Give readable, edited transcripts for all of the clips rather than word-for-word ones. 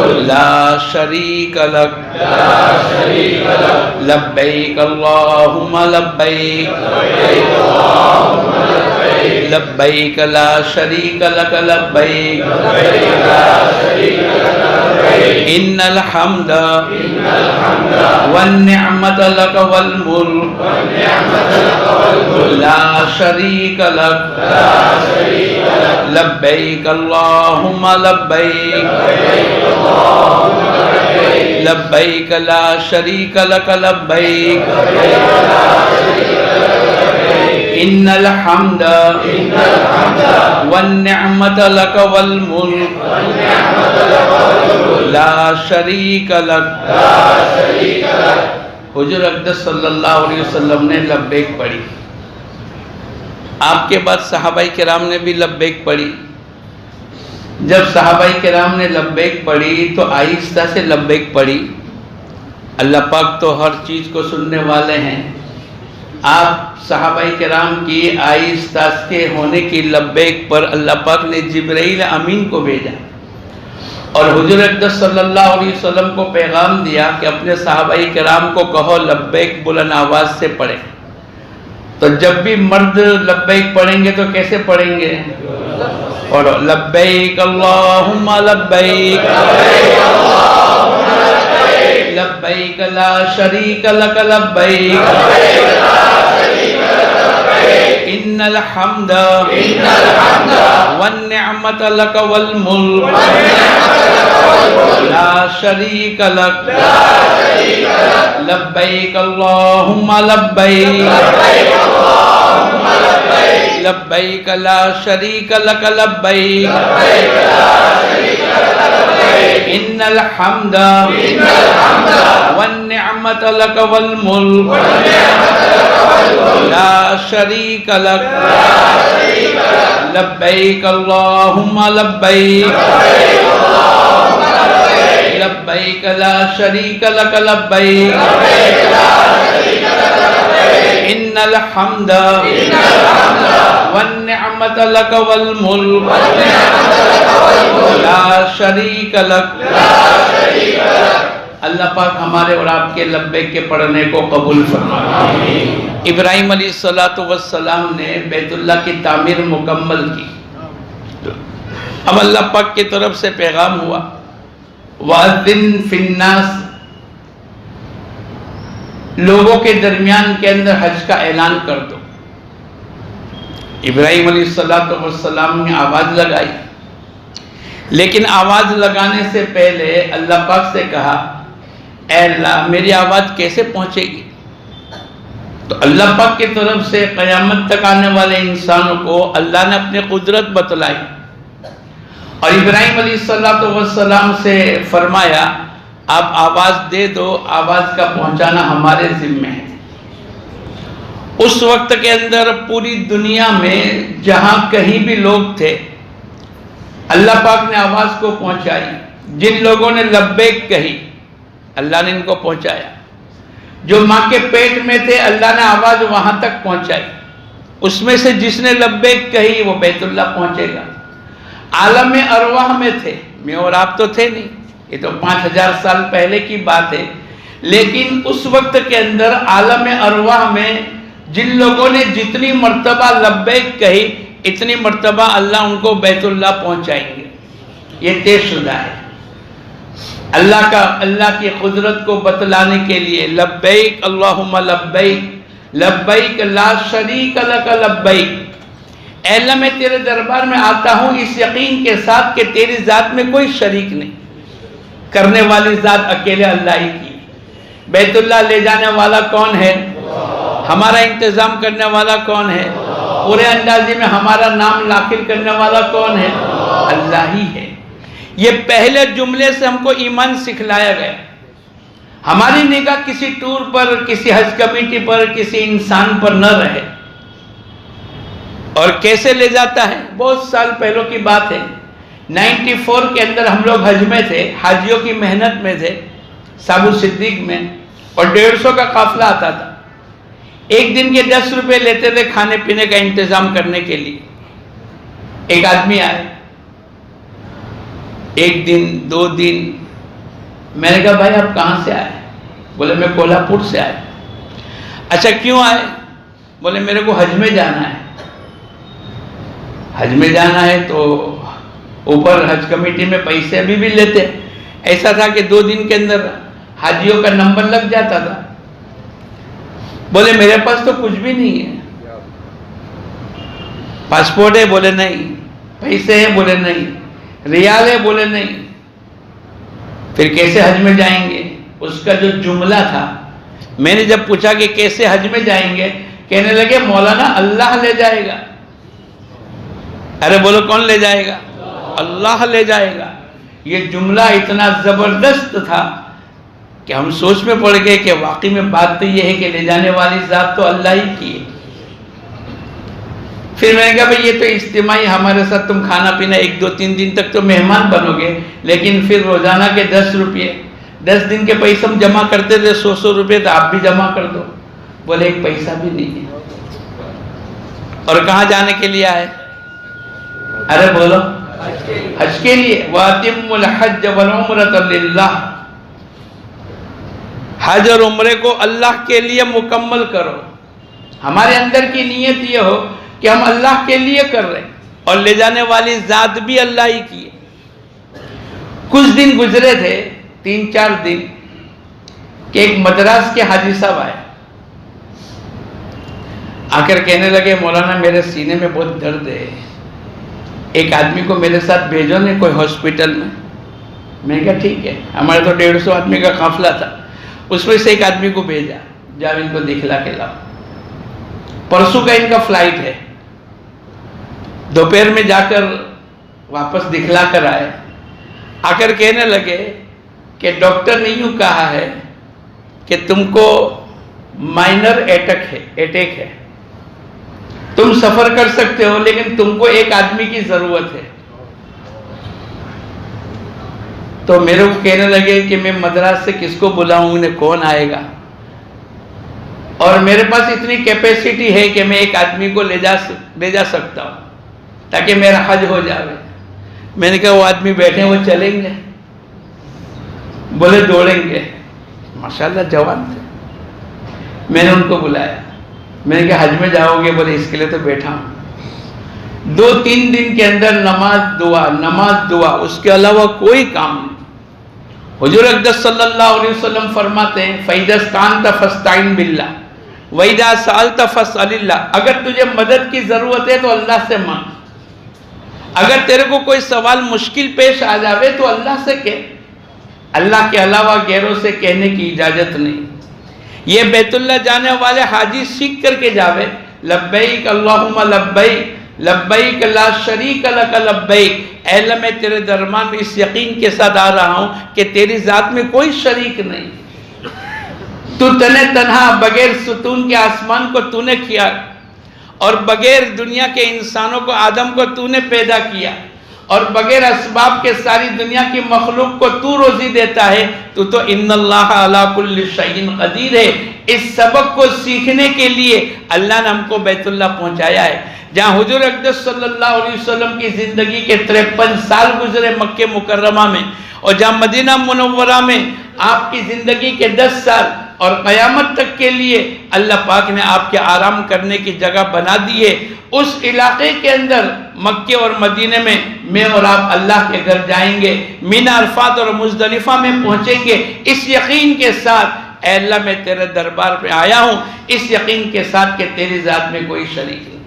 لا شريك لك لبيك اللهم لبيك لبيك لا شريك لك لبيك إن الحمد والنعمة لك والملك لا شريك لك لبيك اللهم لبيك لبيك لا شريك لك لبيك إن الحمد والنعمة لك والملك لا شريك لك حضور اقدس صلی اللہ علیہ وسلم نے لبیک پڑھی، آپ کے بعد صحابہ کرام نے بھی لبیک پڑھی۔ جب صحابہ کرام نے لبیک پڑھی تو آہستہ سے لبیک پڑھی۔ اللہ پاک تو ہر چیز کو سننے والے ہیں، آپ صحابہ کرام کی آہستہ کے ہونے کی لبیک پر اللہ پاک نے جبرائیل امین کو بھیجا اور حضور اقدس صلی اللہ علیہ وسلم کو پیغام دیا کہ اپنے صحابہ کرام کو کہو لبیک بلند آواز سے پڑھیں۔ تو جب بھی مرد لبیک پڑھیں گے تو کیسے پڑھیں گے؟ اور لبیک اللہم لبیک لبیک لا شریک لک لبیک ان الحمد والنعمت لک والملک لا شریک لک لبیک اللہم لبیک لبیک لا شریک لک لبیک ان الحمد والنعمت لک والملک لا شریک لک لبیک اللہم لبیک لبیک لا شریک لک لبیک ان الحمد والنعمت لک والملک لا شریک لک۔ اللہ پاک ہمارے اور آپ کے لبیک کے پڑھنے کو قبول فرمائے۔ ابراہیم علیہ السلام نے بیت اللہ کی تعمیر مکمل کی۔ اب اللہ پاک کی طرف سے پیغام ہوا وَأَذِّن فِي النَّاسِ، لوگوں کے درمیان کے اندر حج کا اعلان کر دو۔ ابراہیم علیہ السلام نے آواز لگائی، لیکن آواز لگانے سے پہلے اللہ پاک سے کہا اے اللہ میری آواز کیسے پہنچے گی؟ تو اللہ پاک کی طرف سے قیامت تک آنے والے انسانوں کو اللہ نے اپنی قدرت بتلائی اور ابراہیم علیہ السلام سے فرمایا آپ آواز دے دو، آواز کا پہنچانا ہمارے ذمہ ہے۔ اس وقت کے اندر پوری دنیا میں جہاں کہیں بھی لوگ تھے اللہ پاک نے آواز کو پہنچائی۔ جن لوگوں نے لبیک کہی اللہ نے ان کو پہنچایا، جو ماں کے پیٹ میں تھے اللہ نے آواز وہاں تک پہنچائی۔ اس میں سے جس نے لبیک کہی وہ بیت اللہ پہنچے گا۔ عالم ارواح میں تھے، میں اور آپ تو تھے نہیں، یہ تو 5000 سال پہلے کی بات ہے، لیکن اس وقت کے اندر عالم ارواح میں جن لوگوں نے جتنی مرتبہ لبیک کہی اتنی مرتبہ اللہ ان کو بیت اللہ پہنچائیں گے۔ یہ طے شدہ ہے۔ اللہ کی قدرت کو بتلانے کے لیے لبیک اللہم لبیک لبیک لا شریک لک لبیک، اے اللہ میں تیرے دربار میں آتا ہوں اس یقین کے ساتھ کہ تیری ذات میں کوئی شریک نہیں، کرنے والی ذات اکیلے اللہ ہی کی۔ بیت اللہ لے جانے والا کون ہے؟ ہمارا انتظام کرنے والا کون ہے؟ پورے اندازے میں ہمارا نام داخل کرنے والا کون ہے؟ اللہ ہی ہے۔ یہ پہلے جملے سے ہم کو ایمان سکھلایا گیا۔ ہماری نگاہ کسی ٹور پر، کسی حج کمیٹی پر، کسی انسان پر نہ رہے۔ اور کیسے لے جاتا ہے؟ بہت سال پہلوں کی بات ہے، 94 کے اندر ہم لوگ حج میں تھے، حاجیوں کی محنت میں تھے سابو صدیق میں، اور 150 کا قافلہ آتا تھا۔ ایک دن کے 10 روپے لیتے تھے کھانے پینے کا انتظام کرنے کے لیے۔ ایک آدمی آئے، ایک دن 2 دن میں نے کہا بھائی آپ کہاں سے آئے؟ بولے میں کولہاپور سے آئے۔ اچھا کیوں آئے؟ بولے میرے کو حج میں جانا ہے۔ حج میں جانا ہے تو اوپر حج کمیٹی میں پیسے ابھی بھی لیتے، ایسا تھا کہ 2 دن کے اندر حاجیوں کا نمبر لگ جاتا تھا۔ بولے میرے پاس تو کچھ بھی نہیں ہے، پاسپورٹ ہے؟ بولے نہیں۔ پیسے ہیں؟ بولے نہیں۔ ریال ہے؟ بولے نہیں۔ پھر کیسے حج میں جائیں گے؟ اس کا جو جملہ تھا، میں نے جب پوچھا کہ کیسے حج میں جائیں گے، کہنے لگے مولانا اللہ لے جائے گا۔ ارے بولو کون لے جائے گا؟ اللہ لے جائے گا۔ یہ جملہ اتنا زبردست تھا کہ ہم سوچ میں پڑ گئے کہ واقعی میں بات تو یہ ہے کہ لے جانے والی ذات تو اللہ ہی کی ہے۔ پھر میں نے کہا بھئی یہ تو اجتماعی ہمارے ساتھ تم کھانا پینا 1-2-3 دن تک تو مہمان بنو گے، لیکن پھر روزانہ کے 10 روپے 10 دن کے پیسے ہم جمع کرتے تھے، 100 روپے تو آپ بھی جمع کر دو۔ بولے ایک پیسہ بھی نہیں ہے۔ اور کہاں جانے کے لیے آئے؟ ارے بولو حج کے لیے۔ وَأَتِمُّ الْحَجَّ وَالْعُمْرَةَ لِلَّهِ، حج اور عمرے کو اللہ کے لیے مکمل کرو۔ ہمارے اندر کی نیت یہ ہو کہ ہم اللہ کے لیے کر رہے ہیں، اور لے جانے والی ذات بھی اللہ ہی کی ہے۔ کچھ دن گزرے تھے، 3-4 دن، کہ ایک مدراس کے حاجی صاحب آئے، آ کر کہنے لگے مولانا میرے سینے میں بہت درد ہے، ایک آدمی کو میرے ساتھ بھیجو نے کوئی ہاسپٹل میں۔ میں نے کہا ٹھیک ہے۔ ہمارے تو 150 آدمی کا قافلہ تھا، اس میں سے ایک آدمی کو بھیجا، جاؤ ان کو دکھلا کے لاؤ۔ پرسوں کا ان کا فلائٹ ہے، دوپہر میں جا کر واپس دکھلا کر آئے، آ کر کہنے لگے کہ ڈاکٹر نے یوں کہا ہے کہ تم کو مائنر اٹیک ہے، تم سفر کر سکتے ہو لیکن تم کو ایک آدمی کی ضرورت ہے۔ تو میرے کو کہنے لگے کہ میں مدراس سے کس کو بلاؤں، انہیں کون آئے گا، اور میرے پاس اتنی کیپیسٹی ہے کہ میں ایک آدمی کو لے جا سکتا ہوں تاکہ میرا حج ہو جائے۔ میں نے کہا وہ آدمی بیٹھے وہ چلیں گے؟ بولے دوڑیں گے۔ ماشاءاللہ جوان تھے۔ میں نے ان کو بلایا، میں نے کہا حج میں جاؤ گے؟ بولے اس کے لیے تو بیٹھا ہوں۔ 2-3 دن کے اندر نماز دعا، اس کے علاوہ کوئی کام نہیں۔ حضور اقدس صلی اللہ علیہ وسلم فرماتے ہیں فَإِذَا اسْتَعَنْتَ فَاسْتَعِنْ بِاللَّهِ وَإِذَا سَأَلْتَ فَاسْأَلِ اللَّهِ، اگر تجھے مدد کی ضرورت ہے تو اللہ سے مانگ، اگر تیرے کو کوئی سوال مشکل پیش آ جاوے تو اللہ سے کہہ، اللہ کے علاوہ غیروں سے کہنے کی اجازت نہیں۔ یہ بیت اللہ جانے والے حاجی سیکھ کر کے جاوے، لبیک اللہم لبیک لبیک لا شریک لک لبیک، اے اللہ میں تیرے دربار میں اس یقین کے ساتھ آ رہا ہوں کہ تیری ذات میں کوئی شریک نہیں، تو تنہا بغیر ستون کے آسمان کو تو نے کیا، اور بغیر دنیا کے انسانوں کو آدم کو تو نے پیدا کیا، اور بغیر اسباب کے ساری دنیا کی مخلوق کو تو روزی دیتا ہے، تو ان اللہ علی کل شیء قدیر ہے۔ اس سبق کو سیکھنے کے لیے اللہ نے ہم کو بیت اللہ پہنچایا ہے، جہاں حضور اقدس صلی اللہ علیہ وسلم کی زندگی کے 53 سال گزرے مکہ مکرمہ میں، اور جہاں مدینہ منورہ میں آپ کی زندگی کے 10 سال اور قیامت تک کے لیے اللہ پاک نے آپ کے آرام کرنے کی جگہ بنا دی ہے، اس علاقے کے اندر مکہ اور مدینہ میں اور آپ اللہ کے گھر جائیں گے، منی عرفات اور مزدلفہ میں پہنچیں گے اس یقین کے ساتھ اے اللہ میں تیرے دربار پہ آیا ہوں، اس یقین کے ساتھ کہ تیری ذات میں کوئی شریک نہیں۔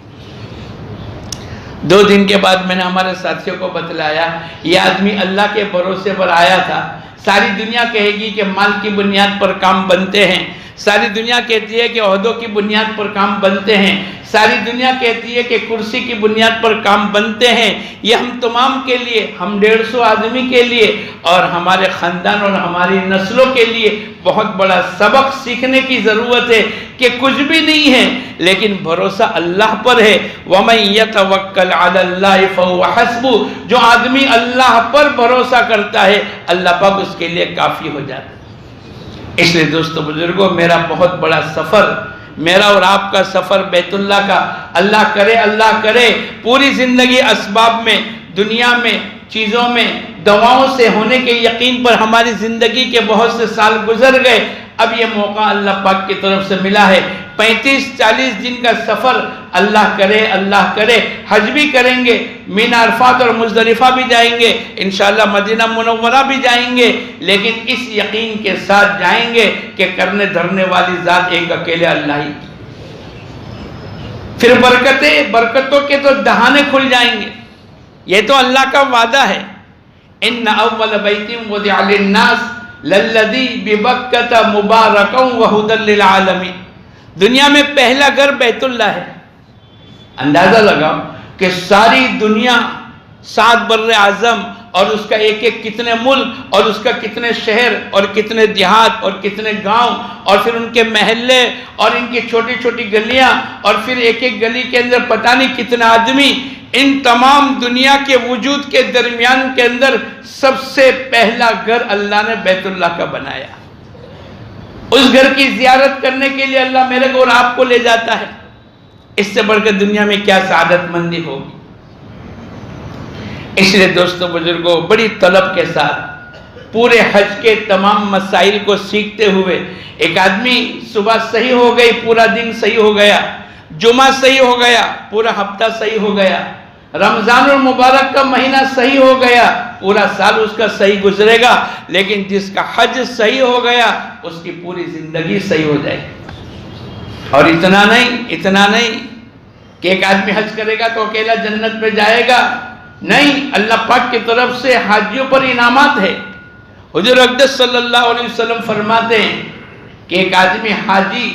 2 دن کے بعد میں نے ہمارے ساتھیوں کو بتلایا، یہ آدمی اللہ کے بھروسے پر آیا تھا۔ ساری دنیا کہے گی کہ مال کی بنیاد پر کام بنتے ہیں، ساری دنیا کہتی ہے کہ عہدوں کی بنیاد پر کام بنتے ہیں، ساری دنیا کہتی ہے کہ کرسی کی بنیاد پر کام بنتے ہیں۔ یہ ہم تمام کے لیے، ہم 150 آدمی کے لیے اور ہمارے خاندان اور ہماری نسلوں کے لیے بہت بڑا سبق سیکھنے کی ضرورت ہے کہ کچھ بھی نہیں ہے لیکن بھروسہ اللہ پر ہے۔ وَمَن يَتَوَكَّلْ عَلَى اللَّهِ فَهُوَ حَسْبُهُ، جو آدمی اللہ پر بھروسہ کرتا ہے اللہ پاک اس کے لیے کافی ہو جاتا ہے۔ اس لیے دوستو بزرگوں، میرا بہت بڑا سفر، میرا اور آپ کا سفر بیت اللہ کا، اللہ کرے پوری زندگی اسباب میں، دنیا میں چیزوں میں، دواؤں سے ہونے کے یقین پر ہماری زندگی کے بہت سے سال گزر گئے، اب یہ موقع اللہ پاک کی طرف سے ملا ہے۔ 35-40 دن کا سفر اللہ کرے حج بھی کریں گے، مینا عرفات اور مزدلفہ بھی جائیں گے، انشاءاللہ مدینہ منورہ بھی جائیں گے، لیکن اس یقین کے ساتھ جائیں گے کہ کرنے دھرنے والی ذات ایک اکیلے اللہ ہی۔ پھر برکتوں کے تو دہانے کھل جائیں گے، یہ تو اللہ کا وعدہ ہے۔ ان اول بیت وضع للناس للذی ببکۃ مبارکا وہدی للعالمین، دنیا میں پہلا گھر بیت اللہ ہے۔ اندازہ لگاؤ کہ ساری دنیا 7 بر اعظم اور اس کا ایک کتنے ملک اور اس کا کتنے شہر اور کتنے دیہات اور کتنے گاؤں اور پھر ان کے محلے اور ان کی چھوٹی چھوٹی گلیاں اور پھر ایک گلی کے اندر پتہ نہیں کتنے آدمی، ان تمام دنیا کے وجود کے درمیان کے اندر سب سے پہلا گھر اللہ نے بیت اللہ کا بنایا۔ اس گھر کی زیارت کرنے کے لیے اللہ میرے کو اور آپ کو لے جاتا ہے، اس سے بڑھ کر دنیا میں کیا سعادت مندی ہوگی۔ اس لیے دوستو بزرگوں، بڑی طلب کے ساتھ پورے حج کے تمام مسائل کو سیکھتے ہوئے، ایک آدمی صبح صحیح ہو گئی، پورا دن صحیح ہو گیا، جمعہ صحیح ہو گیا، پورا ہفتہ صحیح ہو گیا، رمضان المبارک کا مہینہ صحیح ہو گیا، پورا سال اس کا صحیح گزرے گا، لیکن جس کا حج صحیح ہو گیا اس کی پوری زندگی صحیح ہو جائے گی۔ اور اتنا نہیں کہ ایک آدمی حج کرے گا تو اکیلا جنت میں جائے گا، نہیں، اللہ پاک کی طرف سے حاجیوں پر انعامات ہے۔ حضور اقدس صلی اللہ علیہ وسلم فرماتے ہیں کہ ایک آدمی حاجی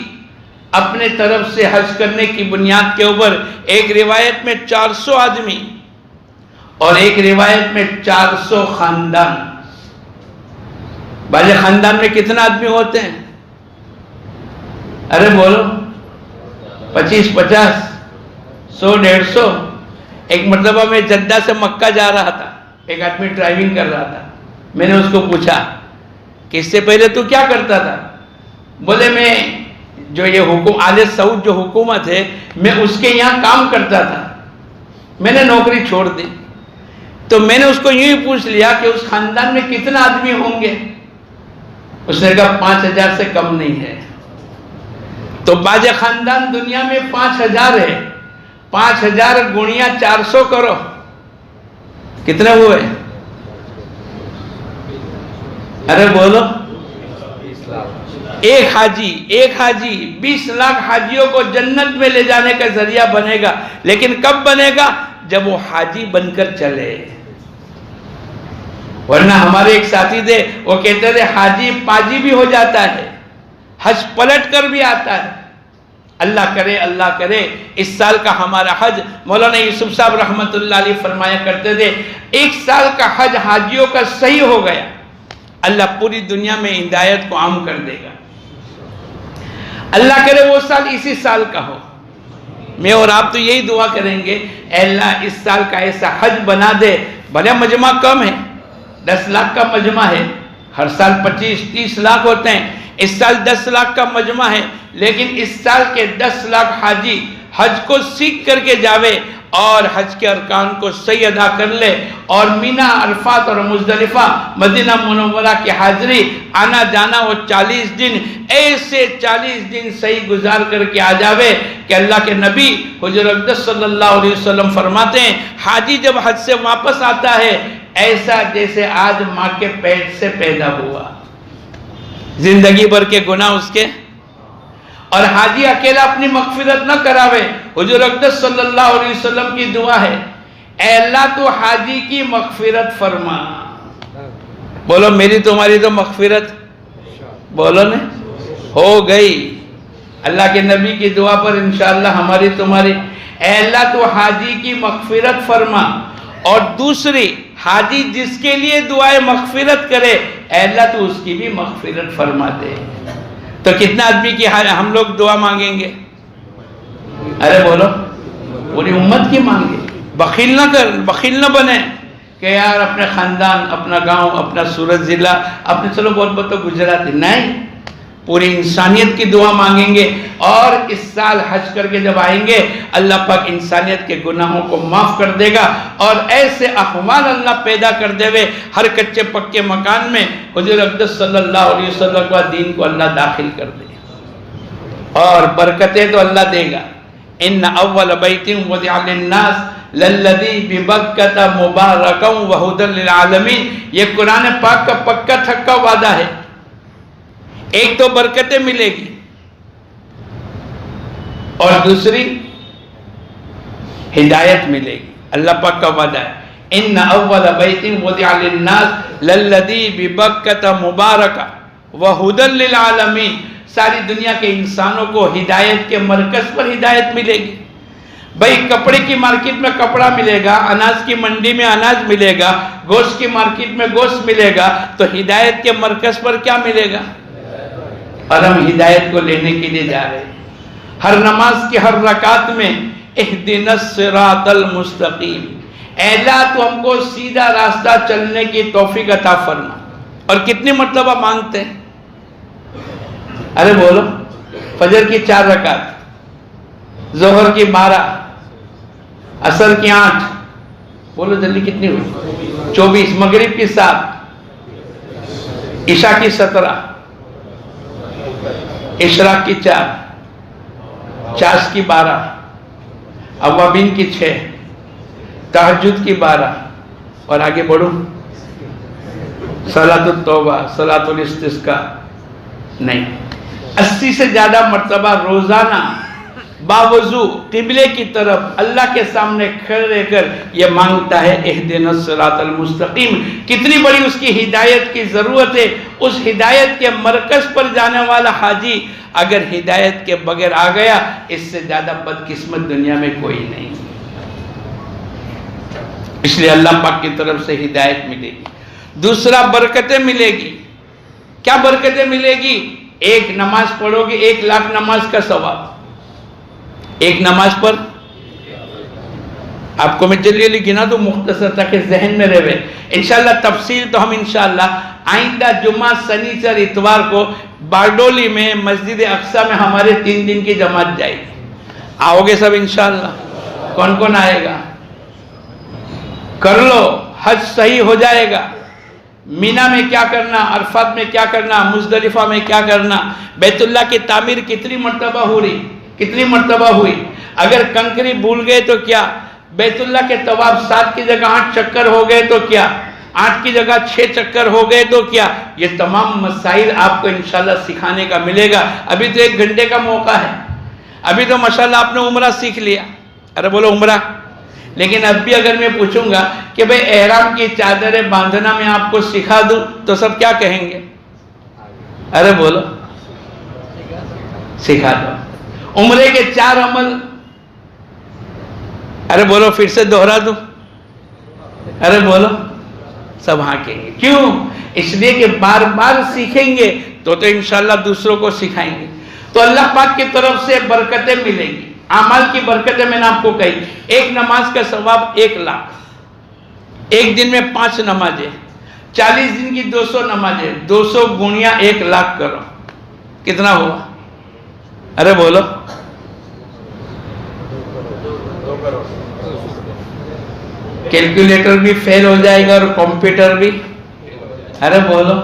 اپنے طرف سے حج کرنے کی بنیاد کے اوپر، ایک روایت میں 400 آدمی اور ایک روایت میں 400 خاندان۔ بعض خاندان میں کتنا آدمی ہوتے ہیں؟ ارے بولو، 25-50، 100-150۔ ایک مرتبہ میں جدہ سے مکہ جا رہا تھا، ایک آدمی ڈرائیونگ کر رہا تھا، میں نے اس کو پوچھا کہ اس سے پہلے تو کیا کرتا تھا؟ بولے میں جو یہ آل سعود جو حکومت ہے، میں اس کے یہاں کام کرتا تھا، میں نے نوکری چھوڑ دی۔ تو میں نے اس کو یوں ہی پوچھ لیا کہ اس خاندان میں کتنا آدمی ہوں گے؟ اس نے کہا 5000 سے کم نہیں ہے۔ تو بعض خاندان دنیا میں 5000 ہے، 5000 گنیا 400 کرو، کتنے ہوئے؟ ارے بولو، ایک حاجی 20 لاکھ حاجیوں کو جنت میں لے جانے کا ذریعہ بنے گا، لیکن کب بنے گا؟ جب وہ حاجی بن کر چلے۔ ورنہ ہمارے ایک ساتھی تھے، وہ کہتے تھے حاجی پاجی بھی ہو جاتا ہے، حج پلٹ کر بھی آتا ہے۔ اللہ کرے اس سال کا ہمارا حج، مولانا یوسف صاحب رحمت اللہ علیہ فرمایا کرتے تھے، 1 سال کا حج حاجیوں کا صحیح ہو گیا، اللہ پوری دنیا میں ہدایت کو عام کر دے گا۔ اللہ کرے وہ سال اسی سال کا ہو۔ میں اور آپ تو یہی دعا کریں گے، اے اللہ اس سال کا ایسا حج بنا دے، بھلے مجمع کم ہے، 10 لاکھ کا مجمع ہے، ہر سال 25-30 لاکھ ہوتے ہیں، اس سال 10 لاکھ کا مجمع ہے، لیکن اس سال کے 10 لاکھ حاجی حج کو سیکھ کر کے جاوے اور حج کے ارکان کو صحیح ادا کر لے، اور مینا عرفات اور مزدلفہ مدینہ منورہ کی حاضری آنا جانا وہ 40 دن، ایسے 40 دن صحیح گزار کر کے آ جاوے کہ اللہ کے نبی حضور اقدس صلی اللہ علیہ وسلم فرماتے ہیں، حاجی جب حج سے واپس آتا ہے ایسا جیسے آج ماں کے پیٹ سے پیدا ہوا، زندگی بھر کے گناہ اس کے۔ اور حاجی اکیلا اپنی مغفرت نہ کراوے، حضور اقدس صلی اللہ علیہ وسلم کی دعا ہے، اے اللہ تو حاجی کی مغفرت فرما۔ بولو میری تمہاری تو مغفرت، بولو نا، ہو گئی۔ اللہ کے نبی کی دعا پر انشاءاللہ ہماری تمہاری، اے اللہ تو حاجی کی مغفرت فرما۔ اور دوسری، حاجی جس کے لیے دعائے مغفرت کرے، اے اللہ تو اس کی بھی مغفرت فرما دے۔ تو کتنا آدمی کی ہم لوگ دعا مانگیں گے؟ ارے بولو، پوری امت کی مانگے۔ بخیل نہ بنے کہ یار اپنے خاندان، اپنا گاؤں، اپنا سورت ضلع، اپنے چلو بہت تو گجرات، نہیں، پوری انسانیت کی دعا مانگیں گے، اور اس سال حج کر کے جب آئیں گے اللہ پاک انسانیت کے گناہوں کو معاف کر دے گا، اور ایسے احوال اللہ پیدا کر دے ہوئے ہر کچے پکے مکان میں حضور اقدس صلی اللہ علیہ وسلم کا دین کو اللہ داخل کر دے، اور برکتیں تو اللہ دے گا۔ ان اول بیت وضع للناس للذی ببکۃ مبارکا وہدی للعالمین، یہ قرآن پاک کا پکا تھکا وعدہ ہے۔ ایک تو برکتیں ملے گی، اور دوسری ہدایت ملے گی، اللہ پاک کا وعدہ ہے۔ ان اول بیت وضع للناس للذی ببکۃ مبارکا وہدی للعالمین، ساری دنیا کے انسانوں کو ہدایت کے مرکز پر ہدایت ملے گی۔ بھائی کپڑے کی مارکیٹ میں کپڑا ملے گا، اناج کی منڈی میں اناج ملے گا، گوشت کی مارکیٹ میں گوشت ملے گا، تو ہدایت کے مرکز پر کیا ملے گا؟ اور ہم ہدایت کو لینے کے لیے جا رہے ہیں۔ ہر نماز کی ہر رکعت میں اہدنا الصراط المستقیم، اے اللہ تو ہم کو سیدھا راستہ چلنے کی توفیق عطا فرما۔ اور کتنی مرتبہ مانگتے ہیں؟ ارے بولو، فجر کی 4 رکعت، ظہر کی 12، عصر کی 8، بولو جلدی کتنی ہوئی؟ 24، مغرب کی 7، عشاء کی 17، اشراق کی 4، چاش کی 12، اوابین کی 6، تہجد کی 12، اور آگے بڑھو، صلاۃ التوبہ، صلاۃ الاستسقاء، نہیں، 80 سے زیادہ مرتبہ روزانہ باوضو قبلے کی طرف اللہ کے سامنے کھڑے رہ کر یہ مانگتا ہے اہدنا الصراط المستقیم۔ کتنی بڑی اس کی ہدایت کی ضرورت ہے۔ اس ہدایت کے مرکز پر جانے والا حاجی اگر ہدایت کے بغیر آ گیا، اس سے زیادہ بدقسمت دنیا میں کوئی نہیں۔ اس لیے اللہ پاک کی طرف سے ہدایت ملے گی۔ دوسرا برکتیں ملے گی۔ کیا برکتیں ملے گی؟ ایک نماز پڑھو گے 1 لاکھ نماز کا ثواب، ایک نماز پر۔ آپ کو میں جلدی گنا تو مختصر تاکہ ذہن میں رہے۔ انشاءاللہ تفصیل تو ہم انشاءاللہ آئندہ جمعہ، سنیچر، اتوار کو باردولی میں مسجد اقصی میں ہمارے 3 دن کی جماعت جائے گی۔ آؤ گے سب انشاءاللہ؟ کون کون آئے گا؟ کر لو، حج صحیح ہو جائے گا۔ مینا میں کیا کرنا، عرفات میں کیا کرنا، مزدلفہ میں کیا کرنا، بیت اللہ کی تعمیر کتنی مرتبہ ہو رہی، کتنی مرتبہ ہوئی۔ اگر کنکری بھول گئے تو کیا، بیت اللہ کے طواف 7 کی جگہ 8 چکر ہو گئے تو کیا، 8 کی جگہ 6 چکر ہو گئے تو کیا، یہ تمام مسائل آپ کو انشاءاللہ سکھانے کا ملے گا۔ ابھی تو 1 گھنٹے کا موقع ہے، ابھی تو ماشاءاللہ آپ نے عمرہ سیکھ لیا، ارے بولو عمرہ۔ لیکن اب بھی اگر میں پوچھوں گا کہ بھئی احرام کی چادریں باندھنا میں آپ کو سکھا دوں تو سب کیا کہیں گے؟ ارے بولو، سکھا دو۔ عمرے کے 4 عمل، ارے بولو پھر سے دہرا دوں، ارے بولو، سب ہاں کہیں گے۔ کیوں؟ اس لیے کہ بار بار سیکھیں گے تو انشاءاللہ دوسروں کو سکھائیں گے۔ تو اللہ پاک کی طرف سے برکتیں ملیں گی۔ اعمال کی برکتیں میں نے آپ کو کہی، ایک نماز کا ثواب 1 لاکھ، ایک دن میں 5 نمازیں، 40 دن کی 200 نمازیں، 200 گنیا 1 لاکھ کرو، کتنا ہوا؟ ارے بولو، کیلکولیٹر بھی فیل ہو جائے گا اور کمپیوٹر بھی، ارے بولو۔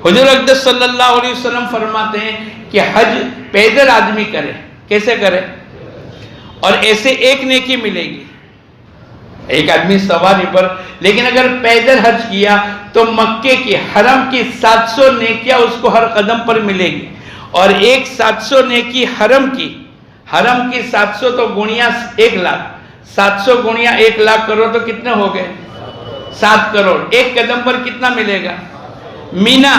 حضور اقدس صلی اللہ علیہ وسلم فرماتے ہیں کہ حج پیدل آدمی کرے، کیسے کرے؟ اور ایسے ایک نیکی ملے گی، ایک آدمی سواری پر، لیکن اگر پیدل حج کیا تو مکے کی حرم کی 700 نیکیاں اس کو ہر قدم پر ملے گی، اور ایک 700 نیکی حرم کی 700 تو گنیا 1 لاکھ، 700 گنیا 1 لاکھ کرو تو کتنے ہو گئے؟ 7 کروڑ۔ ایک قدم پر کتنا ملے گا؟ مینا،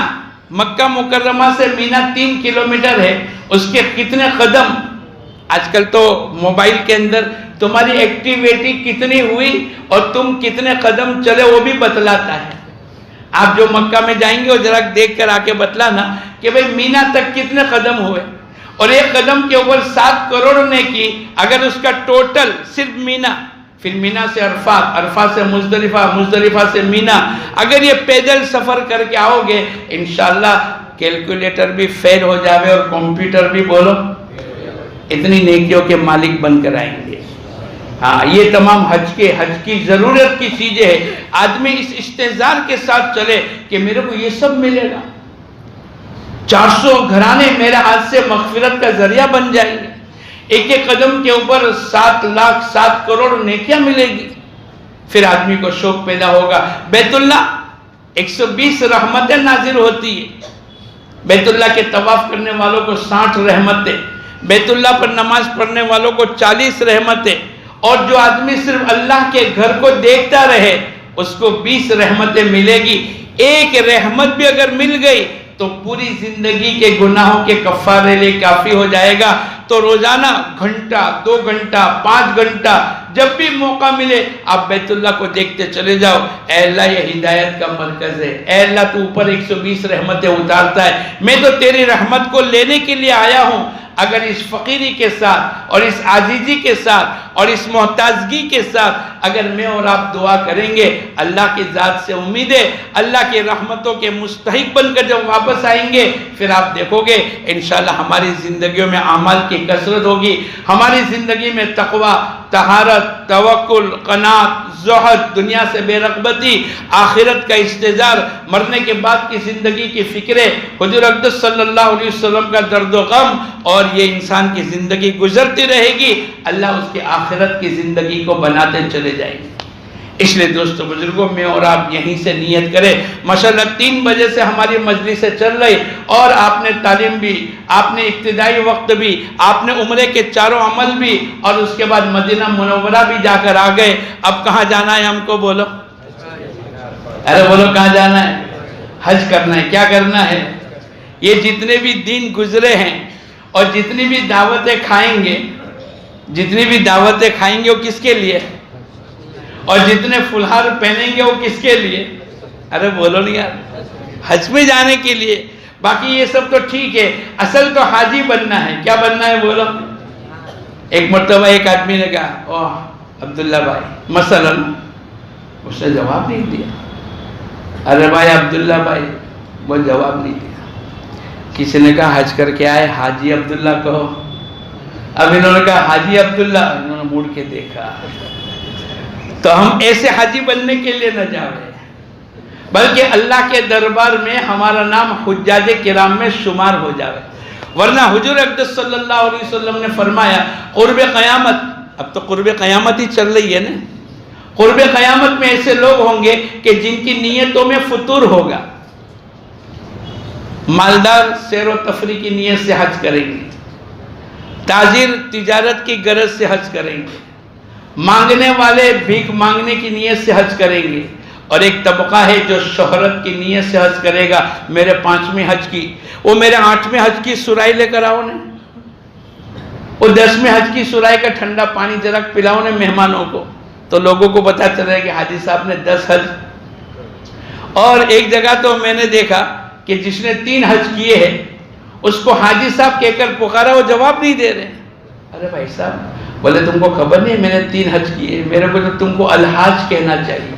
مکہ مکرمہ سے مینا 3 کلومیٹر ہے، اس کے کتنے قدم؟ آج کل تو موبائل کے اندر تمہاری ایکٹیویٹی کتنی ہوئی اور تم کتنے قدم چلے وہ بھی بتلاتا ہے۔ آپ جو مکہ میں جائیں گے وہ ذرا دیکھ کر آ کے بتلانا کہ بھئی مینا تک کتنے قدم ہوئے، اور ایک قدم کے اوپر 7 کروڑ نے کی۔ اگر اس کا ٹوٹل صرف مینا پھر مینا سے عرفات، عرفات سے مزدلفہ، مزدلفہ سے مینا. اگر یہ پیدل سفر کر کے آؤ گے انشاءاللہ کیلکولیٹر بھی فیل ہو جاوے اور کمپیوٹر بھی بولو اتنی نیکیوں کے مالک بن کر آئیں گے. ہاں یہ تمام حج کی ضرورت کی چیزیں ہیں. آدمی اس استحضار کے ساتھ چلے کہ میرے کو یہ سب ملے گا. 400 گھرانے میرے ہاتھ سے مغفرت کا ذریعہ بن جائیں گے. ایک ایک قدم کے اوپر 7 لاکھ 7 کروڑ نیکیاں ملے گی. پھر آدمی کو شوق پیدا ہوگا. بیت اللہ 120 رحمتیں نازل ہوتی ہے. بیت اللہ کے طواف کرنے والوں کو 60 رحمتیں، بیت اللہ پر نماز پڑھنے والوں کو 40 رحمتیں، اور جو آدمی صرف اللہ کے گھر کو دیکھتا رہے اس کو 20 رحمتیں ملے گی. ایک رحمت بھی اگر مل گئی تو پوری زندگی کے گناہوں کے کفارے لئے کافی ہو جائے گا. تو روزانہ گھنٹہ 2 گھنٹہ 5 گھنٹہ جب بھی موقع ملے آپ بیت اللہ کو دیکھتے چلے جاؤ. اے اللہ یہ ہدایت کا مرکز ہے. اے اللہ تو اوپر 120 رحمتیں اتارتا ہے. میں تو تیری رحمت کو لینے کے لیے آیا ہوں. اگر اس فقیری کے ساتھ اور اس عاجزی کے ساتھ اور اس محتاجگی کے ساتھ اگر میں اور آپ دعا کریں گے اللہ کی ذات سے امید ہے اللہ کی رحمتوں کے مستحق بن کر جب واپس آئیں گے پھر آپ دیکھو گے انشاءاللہ ہماری زندگیوں میں اعمال کی کثرت ہوگی. ہماری زندگی میں تقوی، طہارت، توکل، قناعت، زہد، دنیا سے بے رغبتی، آخرت کا استحضار، مرنے کے بعد کی زندگی کی فکریں، حضور اقدس صلی اللہ علیہ وسلم کا درد و غم، اور یہ انسان کی زندگی گزرتی رہے گی. اللہ اس کی آخرت کی زندگی کو بناتے چلے جائیں گے. اس لیے دوستو بزرگوں میں اور آپ یہیں سے نیت کریں. ماشاءاللہ 3 بجے سے ہماری مجلسیں چل رہی اور آپ نے تعلیم بھی، آپ نے ابتدائی وقت بھی، آپ نے عمرے کے چاروں عمل بھی اور اس کے بعد مدینہ منورہ بھی جا کر آ گئے. اب کہاں جانا ہے ہم کو بولو؟ ارے بولو کہاں جانا ہے؟ حج کرنا ہے. کیا کرنا ہے؟ یہ جتنے بھی دن گزرے ہیں اور جتنی بھی دعوتیں کھائیں گے وہ کس کے لیے؟ اور جتنے فلہار پہنیں گے وہ کس کے لیے؟ ارے بولو نہیں یار. حج میں جانے کے لیے. باقی یہ سب تو ٹھیک ہے، اصل تو حاجی بننا ہے. کیا بننا ہے بولو؟ ایک مرتبہ ایک آدمی نے کہا اوہ عبداللہ بھائی مثلا، اس نے جواب نہیں دیا. ارے بھائی عبداللہ بھائی، وہ جواب نہیں دیا. کسی نے کہا حج کر کے آئے حاجی عبداللہ کہو. اب انہوں نے کہا حاجی عبداللہ، انہوں نے مڑ کے دیکھا. تو ہم ایسے حاجی بننے کے لیے نہ جاوے بلکہ اللہ کے دربار میں ہمارا نام حجاج کرام میں شمار ہو جاوے. ورنہ حضور اقدس صلی اللہ علیہ وسلم نے فرمایا قرب قیامت، اب تو قرب قیامت ہی چل رہی ہے نا، قرب قیامت میں ایسے لوگ ہوں گے کہ جن کی نیتوں میں فطور ہوگا. مالدار سیر و تفریح کی نیت سے حج کریں گے، تاجر تجارت کی غرض سے حج کریں گے، مانگنے والے بھیک مانگنے کی نیت سے حج کریں گے، اور ایک طبقہ ہے جو شہرت کی نیت سے حج کرے گا. میرے 5ویں حج کی، وہ میرے 8ویں حج کی سرائی لے کر آؤ نے، وہ 10ویں حج کی سرائی کا ٹھنڈا پانی ذرا پلاؤ نے مہمانوں کو. تو لوگوں کو پتا چلے کہ حاجی صاحب نے 10 حج. اور ایک جگہ تو میں نے دیکھا کہ جس نے 3 حج کیے ہیں اس کو حاجی صاحب کہہ کر پکارا، وہ جواب نہیں دے رہے. ارے بھائی صاحب، بولے تم کو خبر نہیں میں نے 3 حج کیے؟ میرے کو تو تم کو الحاج کہنا چاہیے.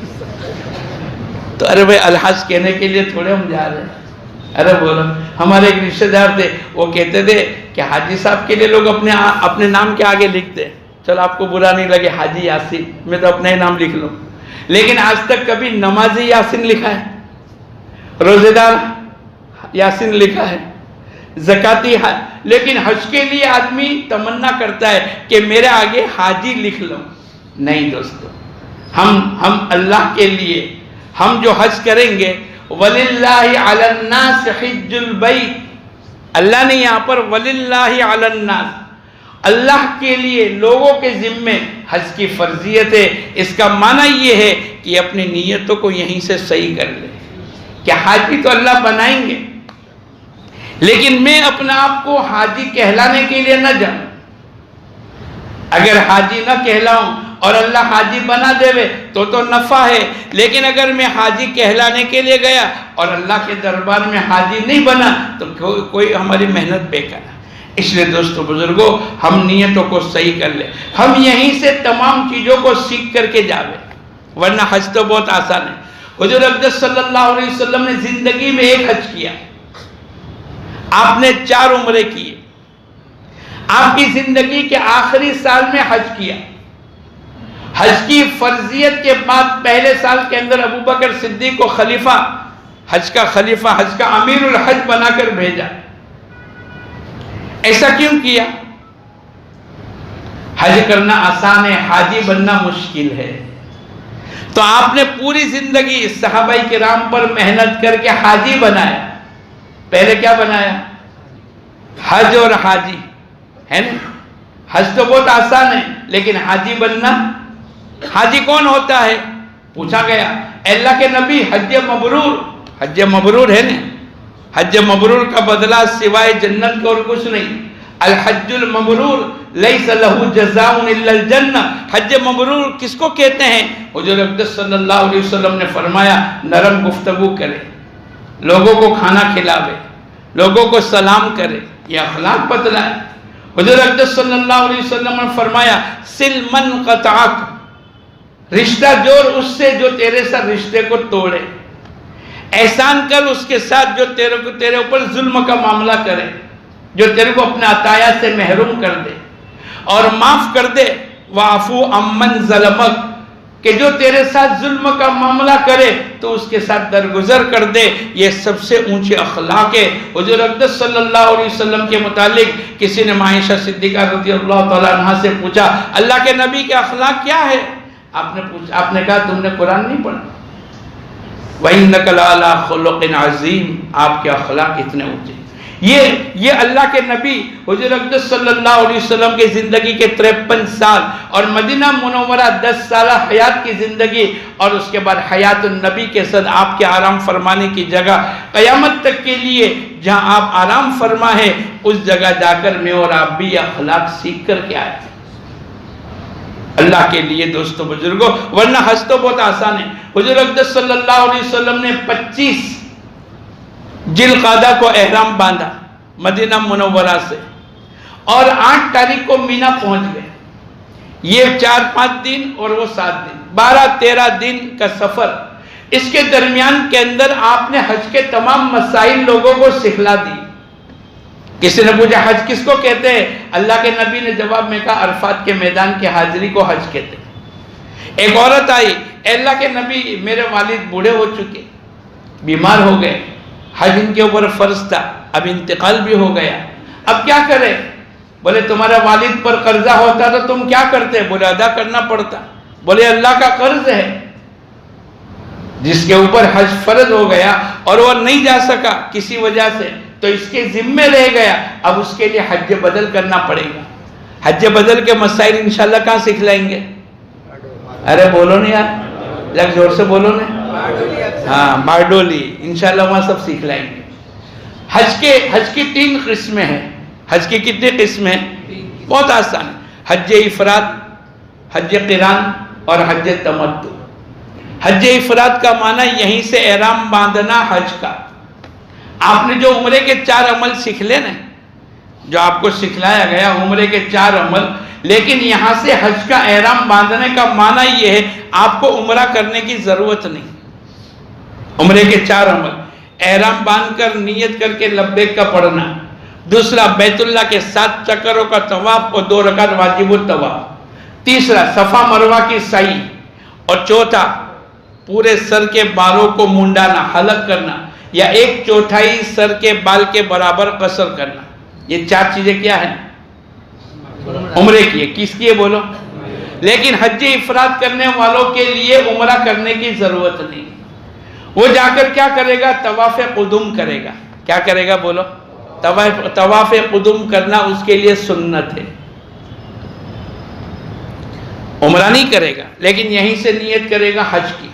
تو ارے بھائی الحاج کہنے کے لیے تھوڑے ہم جا رہے ہیں. ارے بولو، ہمارے ایک رشتہ دار تھے، وہ کہتے تھے کہ حاجی صاحب کے لیے لوگ اپنے نام کے آگے لکھتے. چلو آپ کو برا نہیں لگے حاجی یاسین، میں تو اپنا ہی نام لکھ لوں. لیکن آج تک کبھی نمازی یاسین لکھا ہے؟ روزے دار یاسین لکھا ہے؟ زکاتی ہے؟ لیکن حج کے لیے آدمی تمنا کرتا ہے کہ میرے آگے حاجی لکھ لوں. نہیں دوستو، ہم اللہ کے لیے ہم جو حج کریں گے وَلِلَّهِ عَلَى النَّاسِ حِجُّ الْبَيْتِ، اللہ نے یہاں پر وَلِلَّهِ عَلَى النَّاسِ، اللہ کے لیے لوگوں کے ذمے حج کی فرضیت ہے. اس کا معنی یہ ہے کہ اپنی نیتوں کو یہیں سے صحیح کر لیں کہ حاجی تو اللہ بنائیں گے، لیکن میں اپنا آپ کو حاجی کہلانے کے لیے نہ جاؤں. اگر حاجی نہ کہلاؤں اور اللہ حاجی بنا دے تو نفع ہے. لیکن اگر میں حاجی کہلانے کے لیے گیا اور اللہ کے دربار میں حاجی نہیں بنا تو کوئی ہماری محنت بیکار ہے. اس لیے دوستو بزرگوں ہم نیتوں کو صحیح کر لیں، ہم یہیں سے تمام چیزوں کو سیکھ کر کے جاوے، ورنہ حج تو بہت آسان ہے۔ حضور اقدس صلی اللہ علیہ وسلم نے زندگی میں ایک حج کیا، آپ نے 4 عمرے کیے، آپ کی زندگی کے آخری سال میں حج کیا۔ حج کی فرضیت کے بعد پہلے سال کے اندر ابوبکر صدیق کو خلیفہ، حج کا امیر الحج بنا کر بھیجا۔ ایسا کیوں کیا؟ حج کرنا آسان ہے، حاجی بننا مشکل ہے۔ تو آپ نے پوری زندگی صحابہ کرام پر محنت کر کے حاجی بنایا۔ پہلے کیا بنایا؟ حج اور حاجی، ہے نا؟ حج تو بہت آسان ہے، لیکن حاجی بننا، حاجی کون ہوتا ہے؟ پوچھا گیا۔ اللہ کے نبی حج مبرور ہے نا؟ حج مبرور کا بدلہ سوائے جنت کے اور کچھ نہیں۔ الحج المبرور لیس لہ جزاء الا الجنہ۔ حج مبرور کس کو کہتے ہیں؟ حضور اقدس صلی اللہ علیہ وسلم نے فرمایا نرم گفتگو کرے، لوگوں کو کھانا کھلاوے، لوگوں کو سلام کرے، یہ اخلاق بتلائے۔ حضور اقدس صلی اللہ علیہ وسلم نے فرمایا سل من قطعک، رشتہ جوڑ اس سے جو تیرے ساتھ رشتے کو توڑے، احسان کر اس کے ساتھ جو تیرے اوپر ظلم کا معاملہ کرے، جو تیرے کو اپنے عطایا سے محروم کر دے، اور معاف کر دے وَعَفُو عَمَّن ظَلَمَكَ، کہ جو تیرے ساتھ ظلم کا معاملہ کرے تو اس کے ساتھ درگزر کر دے۔ یہ سب سے اونچے اخلاق ہے۔ حضور اقدس صلی اللہ علیہ وسلم کے متعلق کسی نے عائشہ صدیقہ رضی اللہ تعالیٰ عنہ سے پوچھا اللہ کے نبی کے اخلاق کیا ہے؟ آپ نے کہا تم نے قرآن نہیں پڑھا؟ وَإِنَّكَ لَعَلَىٰ خُلُقٍ عَظِيمٍ، آپ کے اخلاق اتنے اونچے۔ یہ اللہ کے نبی حضور اقدس صلی اللہ علیہ وسلم کی زندگی کے 53 سال اور مدینہ منورہ 10 سالہ حیات کی زندگی، اور اس کے بعد حیات النبی کے ساتھ آپ کے آرام فرمانے کی جگہ قیامت تک کے لیے جہاں آپ آرام فرما ہے، اس جگہ جا کر میں اور آپ بھی اخلاق سیکھ کر کے آئے اللہ کے لیے دوستو بزرگوں، ورنہ حج تو بہت آسان ہے۔ حضور اقدس صلی اللہ علیہ وسلم نے 25 ذوالقعدہ کو احرام باندھا مدینہ منورہ سے، اور 8 تاریخ کو مینا پہنچ گئے۔ یہ 4-5 دن اور وہ 7 دن، 12-13 دن کا سفر۔ اس کے درمیان کے اندر آپ نے حج کے تمام مسائل لوگوں کو سکھلا دی۔ کسی نے پوچھا حج کس کو کہتے ہیں؟ اللہ کے نبی نے جواب میں کہا عرفات کے میدان کی حاضری کو حج کہتے ہیں۔ ایک عورت آئی، اے اللہ کے نبی میرے والد بوڑھے ہو چکے، بیمار ہو گئے، حج ان کے اوپر فرض تھا، اب انتقال بھی ہو گیا، اب کیا کرے؟ بولے تمہارا والد پر قرضہ ہوتا تو تم کیا کرتے؟ بولے ادا کرنا پڑتا۔ بولے اللہ کا قرض ہے جس کے اوپر حج فرض ہو گیا اور وہ نہیں جا سکا کسی وجہ سے، تو اس کے ذمے رہ گیا، اب اس کے لیے حج بدل کرنا پڑے گا۔ حج بدل کے مسائل انشاءاللہ کہاں سکھلائیں گے؟ ارے بولو نہیں یار، لگ زور سے بولو نہیں۔ ہاں باردولی، انشاءاللہ وہاں سب سیکھ لائیں گے۔ حج کی 3 قسمیں ہیں۔ حج کی کتنی قسمیں ہیں؟ بہت آسان ہے۔ حج افراد، حج قران اور حج تمتع۔ حج افراد کا معنی یہیں سے احرام باندھنا حج کا۔ آپ نے جو عمرے کے 4 عمل سیکھ لے نا، جو آپ کو سکھلایا گیا عمرے کے 4 عمل، لیکن یہاں سے حج کا احرام باندھنے کا معنی یہ ہے آپ کو عمرہ کرنے کی ضرورت نہیں۔ عمرے کے 4 عمل: احرام باندھ کر نیت کر کے لبیک کا پڑھنا، دوسرا بیت اللہ کے 7 چکروں کا طواف اور 2 رکعت واجب الطواف، تیسرا صفا مروہ کی سعی، اور چوتھا پورے سر کے بالوں کو منڈانا، حلق کرنا، یا 1/4 سر کے بال کے برابر قصر کرنا۔ یہ 4 چیزیں کیا ہیں؟ عمرے کی ہے۔ کس کی ہے بولو؟ لیکن حج افراد کرنے والوں کے لیے عمرہ کرنے کی ضرورت نہیں۔ وہ جا کر کیا کرے گا؟ طواف قدوم کرے گا۔ کیا کرے گا بولو؟ طواف قدوم کرنا اس کے لیے سنت ہے، عمرہ نہیں کرے گا، لیکن یہیں سے نیت کرے گا حج کی۔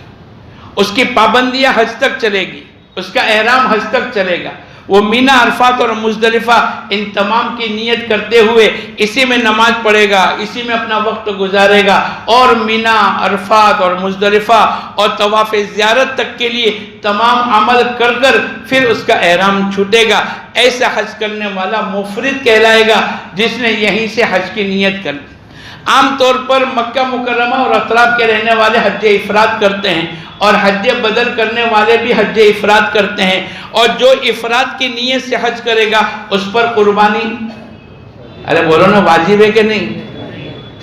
اس کی پابندیاں حج تک چلے گی، اس کا احرام حج تک چلے گا، وہ مینا، عرفات اور مزدلفہ ان تمام کی نیت کرتے ہوئے اسی میں نماز پڑھے گا، اسی میں اپنا وقت گزارے گا، اور مینا، عرفات اور مزدلفہ اور طواف زیارت تک کے لیے تمام عمل کر کر پھر اس کا احرام چھوٹے گا۔ ایسا حج کرنے والا مفرد کہلائے گا جس نے یہیں سے حج کی نیت کر لی۔ عام طور پر مکہ مکرمہ اور اطراف کے رہنے والے حج افراد کرتے ہیں، اور حج بدل کرنے والے بھی حج افراد کرتے ہیں، اور جو افراد کی نیت سے حج کرے گا اس پر قربانی، ارے بولو نا، واجب ہے کہ نہیں؟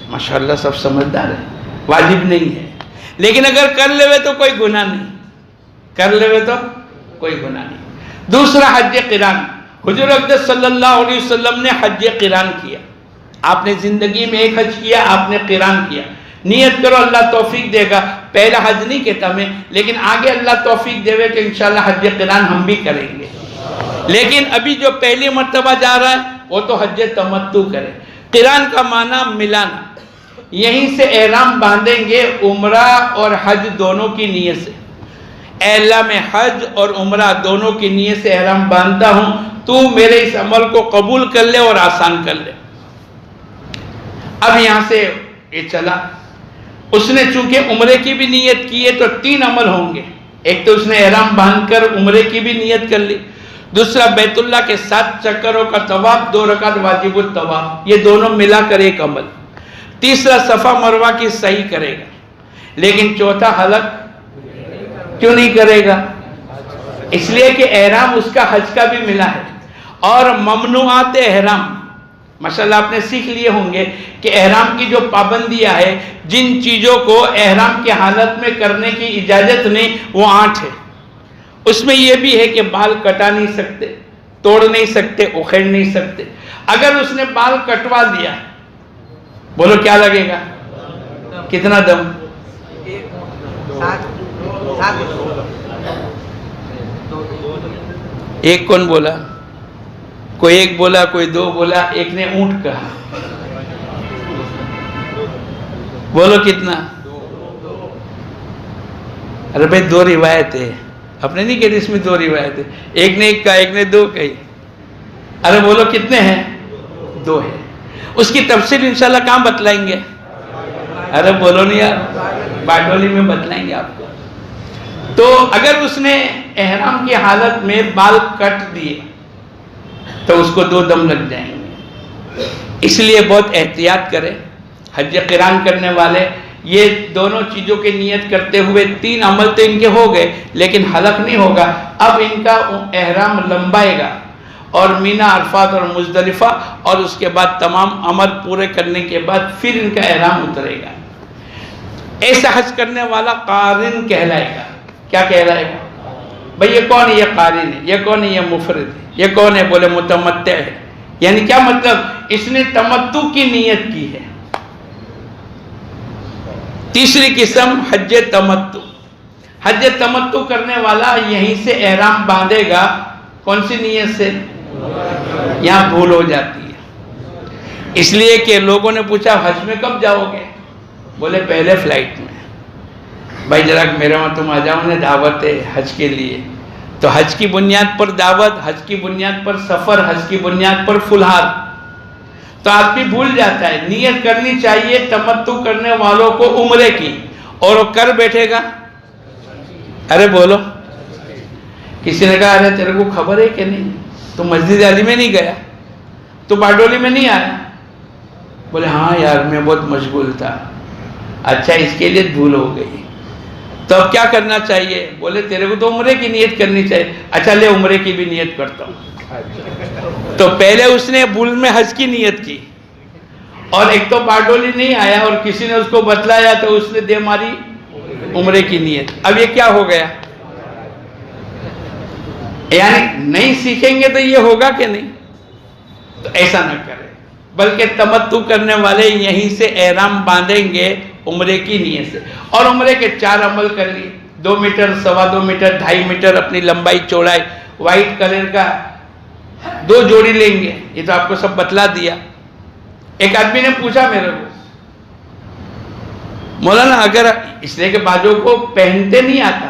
ماشاءاللہ سب سمجھدار ہے، واجب نہیں ہے، لیکن اگر کر لے تو کوئی گناہ نہیں، کر لے تو کوئی گناہ نہیں۔ دوسرا حج قران، حضور اقدس صلی اللہ علیہ وسلم نے حج قران کیا۔ آپ نے زندگی میں ایک حج کیا، آپ نے قران کیا۔ نیت کرو، اللہ توفیق دے گا۔ پہلا حج نہیں کہتا میں، لیکن آگے اللہ توفیق دے کہ انشاءاللہ حج قران ہم بھی کریں گے۔ لیکن ابھی جو پہلی مرتبہ جا رہا ہے وہ تو حج تمتع کرے۔ قران کا معنی ملانا، یہیں سے احرام باندھیں گے عمرہ اور حج دونوں کی نیت سے۔ اے اللہ، میں حج اور عمرہ دونوں کی نیت سے احرام باندھتا ہوں، تو میرے اس عمل کو قبول کر لے اور آسان کر لے۔ اب یہاں سے یہ چلا، اس نے چونکہ عمرے کی بھی نیت کی ہے تو 3 عمل ہوں گے۔ ایک تو اس نے احرام باندھ کر عمرے کی بھی نیت کر لی، دوسرا بیت اللہ کے 7 چکروں کا طواف، 2 رکعت واجب الطواف، یہ دونوں ملا کر ایک عمل، تیسرا صفا مروہ کی صحیح کرے گا، لیکن چوتھا حلق کیوں نہیں کرے گا؟ اس لیے کہ احرام اس کا حج کا بھی ملا ہے، اور ممنوعات احرام ماشاءاللہ آپ نے سیکھ لیے ہوں گے کہ احرام کی جو پابندیاں ہے، جن چیزوں کو احرام کی حالت میں کرنے کی اجازت نہیں، وہ 8 ہے۔ اس میں یہ بھی ہے کہ بال کٹا نہیں سکتے، توڑ نہیں سکتے، اکھیڑ نہیں سکتے۔ اگر اس نے بال کٹوا لیا، بولو کیا لگے گا؟ کتنا دم؟ ایک کون بولا؟ کوئی 1 بولا، کوئی 2 بولا، ایک نے اونٹ کہا۔ بولو کتنا؟ ارے بھائی 2 روایت ہے، اپنے نہیں کہتے اس میں 2 روایت ہے، ایک نے 1 کہا، ایک نے 2 کہی۔ ارے بولو کتنے ہیں؟ 2 ہے۔ اس کی تفصیل انشاءاللہ کہاں بتلائیں گے؟ ارے بولو نہیں یار، باٹولی میں بتلائیں گے آپ کو۔ تو اگر اس نے احرام کی حالت میں بال کٹ دیے تو اس کو 2 دم لگ جائیں گے۔ اس لیے بہت احتیاط کریں حج قران کرنے والے۔ یہ دونوں چیزوں کی نیت کرتے ہوئے 3 عمل تو ان کے ہو گئے، لیکن حلق نہیں ہوگا۔ اب ان کا احرام لمبائے گا، اور مینا، عرفات اور مزدلفہ، اور اس کے بعد تمام عمل پورے کرنے کے بعد پھر ان کا احرام اترے گا۔ ایسا حج کرنے والا قارن کہلائے گا۔ کیا کہلائے گا؟ بھئی یہ کون ہے؟ یہ قارن ہے۔ یہ کون ہے؟ یہ مفرد ہے۔ یہ کون ہے؟ بولے متمتع ہے۔ یعنی کیا مطلب؟ اس نے تمتع کی نیت کی ہے۔ تیسری قسم حج تمتع۔ حج تمتع کرنے والا یہیں سے احرام باندھے گا، کون سی نیت سے؟ یہاں بھول ہو جاتی ہے، اس لیے کہ لوگوں نے پوچھا حج میں کب جاؤ گے؟ بولے پہلے فلائٹ میں۔ بھائی ذرا میرے وہاں تم آ جاؤ نا، دعوت ہے حج کے لیے۔ تو حج کی بنیاد پر دعوت، حج کی بنیاد پر سفر، حج کی بنیاد پر فلحال، تو آدمی بھول جاتا ہے۔ نیت کرنی چاہیے تمتع کرنے والوں کو عمرے کی، اور وہ کر بیٹھے گا۔ ارے بولو، کسی نے کہا ارے تیرے کو خبر ہے کہ نہیں، تو مسجد علی میں نہیں گیا، تو باڈولی میں نہیں آیا؟ بولے ہاں یار میں بہت مشغول تھا۔ اچھا، اس کے لیے بھول ہو گئی، تو اب کیا کرنا چاہیے؟ بولے تیرے کو تو عمرے کی نیت کرنی چاہیے۔ اچھا لے، عمرے کی بھی نیت کرتا ہوں۔ تو پہلے اس نے بھول میں حج کی نیت کی، اور ایک تو باڈولی نہیں آیا اور کسی نے اس کو بتلایا تو اس نے دے ماری عمرے کی نیت۔ اب یہ کیا ہو گیا؟ یعنی نہیں سیکھیں گے تو یہ ہوگا کہ نہیں؟ تو ایسا نہ کرے، بلکہ تمتع کرنے والے یہیں سے احرام باندھیں گے عمرے کی نیت سے۔ اور عمرے کے 4 عمل کر لیے، 2 میٹر، 2.25 میٹر، 2.5 میٹر اپنی لمبائی چوڑائی، وائٹ کلر کا 2 جوڑی لیں گے، یہ تو آپ کو سب بتلا دیا۔ ایک آدمی نے پوچھا میرے کو، مولانا اگر اس لیے کہ باجوں کو پہنتے نہیں آتا،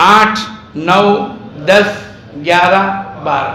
8, 9, 10, 11, 12,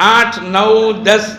8, 9, 10,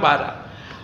12,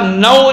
9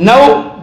9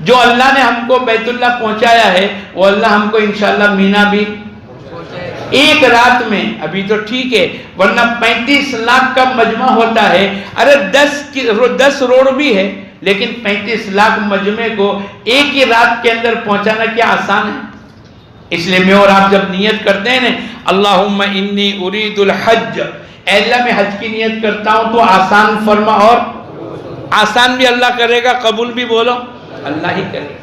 جو اللہ نے ہم کو بیت اللہ پہنچایا ہے وہ اللہ ہم کو انشاءاللہ مینا بھی ایک رات میں. ابھی تو ٹھیک ہے, ورنہ 35 لاکھ کا مجمع ہوتا ہے. ارے 10 روڈ بھی ہے, لیکن 35 لاکھ مجمع کو ایک ہی رات کے اندر پہنچانا کیا آسان ہے؟ اس لیے میں اور آپ جب نیت کرتے ہیں نا, اللہم انی ارید الحج, اے اللہ میں حج کی نیت کرتا ہوں, تو آسان فرما. اور آسان بھی اللہ کرے گا, قبول بھی بولو اللہ ہی کرے گا.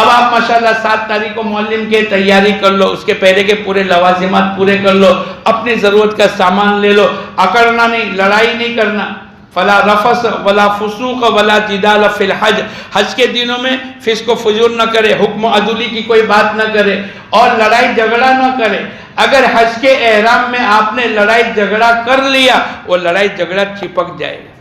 اب آپ ماشاءاللہ 7 تاریخ کو معلم کے تیاری کر لو, اس کے پہلے کے پورے لوازمات پورے کر لو, اپنی ضرورت کا سامان لے لو. اکڑنا نہیں, لڑائی نہیں کرنا. فلا رفث ولا فسوق ولا جدال فی الحج, حج کے دنوں میں فسق و فجور نہ کرے, حکم عدولی کی کوئی بات نہ کرے, اور لڑائی جھگڑا نہ کرے. اگر حج کے احرام میں آپ نے لڑائی جھگڑا کر لیا, وہ لڑائی جھگڑا چپک جائے گا,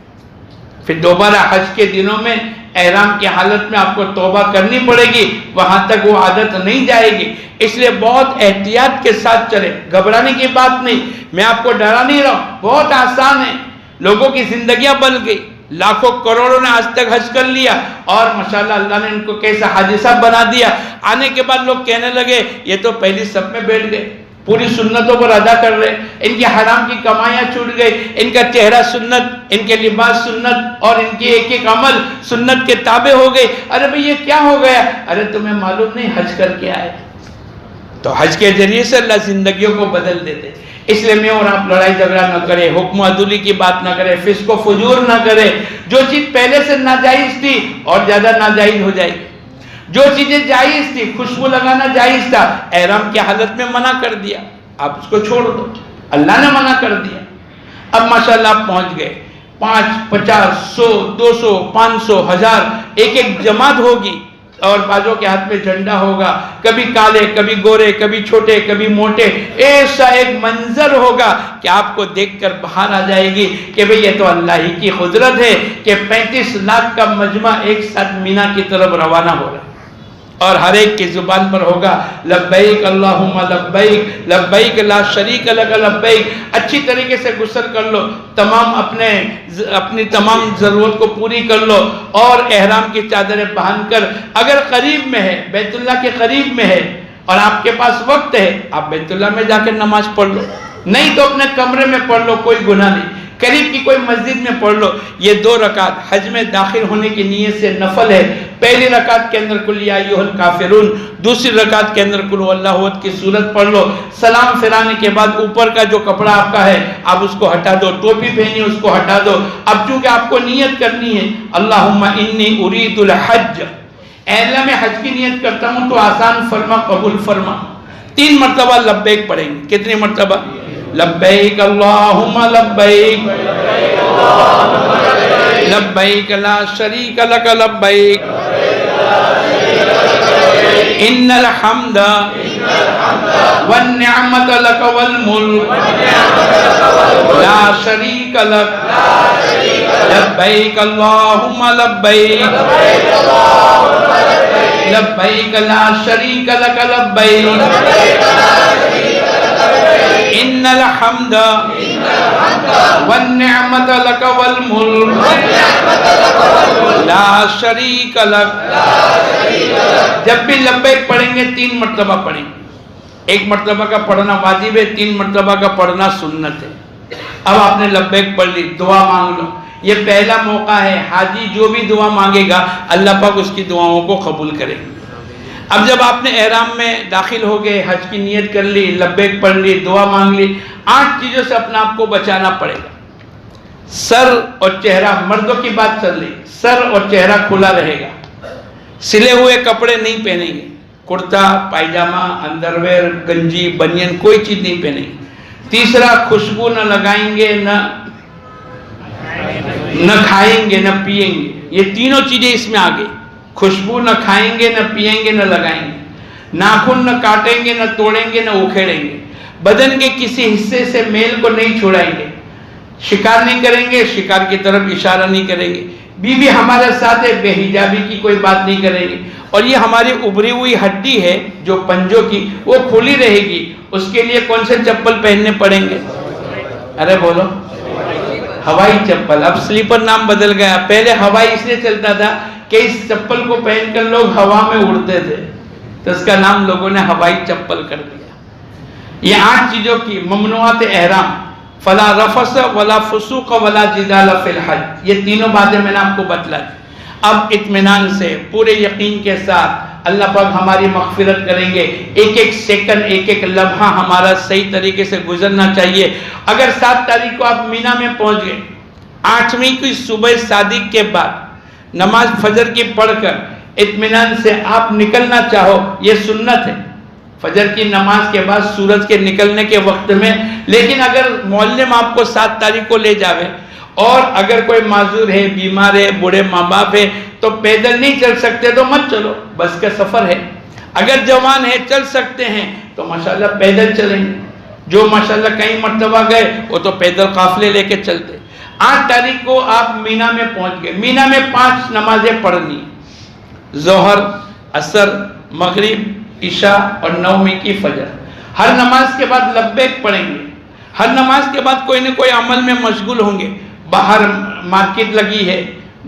پھر دوبارہ حج کے دنوں میں احرام کی حالت میں آپ کو توبہ کرنی پڑے گی, وہاں تک وہ عادت نہیں جائے گی. اس لیے بہت احتیاط کے ساتھ چلے, گھبرانے کی بات نہیں. میں آپ کو ڈرا نہیں رہا ہوں, بہت آسان ہے. لوگوں کی زندگیاں بن گئی, لاکھوں کروڑوں نے آج تک حج کر لیا, اور ماشاءاللہ اللہ نے ان کو کیسا حادثہ بنا دیا. آنے کے بعد لوگ کہنے لگے یہ تو پہلی صف میں بیٹھ گئے, پوری سنتوں پر ادا کر رہے, ان کی حرام کی کمائیاں چھوٹ گئی, ان کا چہرہ سنت, ان کے لباس سنت, اور ان کی ایک ایک عمل سنت کے تابع ہو گئی. ارے بھئی یہ کیا ہو گیا؟ ارے تمہیں معلوم نہیں حج کر کے آئے. تو حج کے ذریعے سے اللہ زندگیوں کو بدل دیتے. اس لیے میں اور آپ لڑائی جھگڑا نہ کرے, حکم عدولی کی بات نہ کرے, فسق و فجور نہ کرے. جو چیز پہلے سے ناجائز تھی اور زیادہ ناجائز ہو جائے گی. جو چیزیں جائز تھی, خوشبو لگانا جائز تھا, احرام کی حالت میں منع کر دیا, آپ اس کو چھوڑ دو, اللہ نے منع کر دیا. اب ماشاءاللہ آپ پہنچ گئے, 5, 50, 100, 200, 500, 1000 ایک ایک جماعت ہوگی, اور بازوں کے ہاتھ میں جھنڈا ہوگا, کبھی کالے, کبھی گورے, کبھی چھوٹے, کبھی موٹے. ایسا ایک منظر ہوگا کہ آپ کو دیکھ کر باہر آ جائے گی کہ بھئی یہ تو اللہ ہی کی قدرت ہے کہ 35 لاکھ کا مجمع ایک ساتھ مینا کی طرف روانہ ہو رہا ہے. اور ہر ایک کی زبان پر ہوگا لبیک اللہم لبیک, لبیک لا شریک لک لبیک. اچھی طریقے سے غسل کر لو, تمام اپنی تمام ضرورت کو پوری کر لو, اور احرام کی چادریں باندھ کر, اگر قریب میں ہے, بیت اللہ کے قریب میں ہے, اور آپ کے پاس وقت ہے, آپ بیت اللہ میں جا کے نماز پڑھ لو, نہیں تو اپنے کمرے میں پڑھ لو, کوئی گناہ نہیں. قریب کی کوئی مسجد میں پڑھ لو. یہ 2 رکعت حج میں داخل ہونے کی نیت سے نفل ہے. پہلی رکعت کے اندر قل یا ایھا الکافرون, دوسری رکعت کے اندر قل ھو اللہ احد کی سورت پڑھ لو. سلام پھرانے کے بعد اوپر کا جو کپڑا آپ کا ہے آپ اس کو ہٹا دو, ٹوپی پہنی اس کو ہٹا دو. اب چونکہ آپ کو نیت کرنی ہے, اللہم انی ارید الحج, اے اللہ میں حج کی نیت کرتا ہوں تو آسان فرما, قبول فرما. 3 مرتبہ لبیک پڑھیں گے. کتنی مرتبہ؟ لبیک اللہم لبیک, لبیک لا شریک لک لبیک, ان الحمد والنعمت لک والملک لا شریک لک, لبیک اللہم لبیک, لبیک لا شریک لک لبیک, ان الحمد والنعمت لک والملک لا شریک لک. جب بھی لبیک پڑھیں گے 3 مرتبہ پڑھیں گے. 1 مرتبہ کا پڑھنا واجب ہے, 3 مرتبہ کا پڑھنا سنت ہے. اب آپ نے لبیک پڑھ لی, دعا مانگ لو. یہ پہلا موقع ہے, حاجی جو بھی دعا مانگے گا اللہ پاک اس کی دعاؤں کو قبول کرے گا. اب جب آپ نے احرام میں داخل ہو گئے, حج کی نیت کر لی, لبیک پڑھ لی, دعا مانگ لی, 8 چیزوں سے اپنا آپ کو بچانا پڑے گا. سر اور چہرہ, مردوں کی بات چل رہی, سر اور چہرہ کھلا رہے گا. سلے ہوئے کپڑے نہیں پہنیں گے, کرتا, پائجامہ, انڈرویئر, گنجی, بنین, کوئی چیز نہیں پہنیں گے. تیسرا, خوشبو نہ لگائیں گے, نہ کھائیں گے, نہ پیئیں گے. یہ تینوں چیزیں اس میں آ گئی. خوشبو نہ کھائیں گے, نہ پیئیں گے, نہ لگائیں گے. ناخن نہ کاٹیں گے, نہ توڑیں گے, نہ اکھیڑیں گے. بدن کے کسی حصے سے میل کو نہیں چھڑائیں گے. شکار نہیں کریں گے, شکار کی طرف اشارہ نہیں کریں گے. بیوی ہمارے ساتھ ہے, بے حجابی کی کوئی بات نہیں کریں گے. اور یہ ہماری ابری ہوئی ہڈی ہے جو پنجوں کی, وہ کھلی رہے گی. اس کے لیے کون سے چپل پہننے پڑیں گے؟ ارے بولو, ہوائی چپل. اب سلیپر نام بدل گیا, پہلے ہوائی اس لیے چلتا تھا کہ اس چپل کو پہن کر لوگ ہوا میں اڑتے تھے، تو اس کا نام لوگوں نے ہوائی چپل کر دیا۔ یہ 8 چیزوں کی ممنوعات احرام، فلا رفث ولا فسوق ولا جدال فی الحج، یہ تینوں باتیں میں نے آپ کو بتلا دی۔ اب اطمینان سے پورے یقین کے ساتھ اللہ پاک ہماری مغفرت کریں گے۔ ایک ایک سیکنڈ، ایک ایک لمحہ ہمارا صحیح طریقے سے گزرنا چاہیے۔ اگر 7 تاریخ کو آپ مینا میں پہنچ گئے، 8ویں کی صبح صادق کے بعد نماز فجر کی پڑھ کر اطمینان سے آپ نکلنا چاہو، یہ سنت ہے فجر کی نماز کے بعد سورج کے نکلنے کے وقت میں۔ لیکن اگر معلم آپ کو 7 تاریخ کو لے جاوے اور اگر کوئی معذور ہے، بیمار ہے، بوڑھے ماں باپ ہے، تو پیدل نہیں چل سکتے تو مت چلو، بس کا سفر ہے۔ اگر جوان ہے، چل سکتے ہیں تو ماشاءاللہ پیدل چلیں گے۔ جو ماشاءاللہ کئی مرتبہ گئے وہ تو پیدل قافلے لے کے چلتے۔ 8 تاریخ کو آپ مینا میں پہنچ گئے۔ مینا میں 5 نمازیں پڑھنی، ظہر، عصر، مغرب، عشاء اور 9ویں کی فجر۔ ہر نماز کے بعد لبیک پڑھیں گے، ہر نماز کے بعد کوئی نہ کوئی عمل میں مشغول ہوں گے۔ باہر مارکیٹ لگی ہے،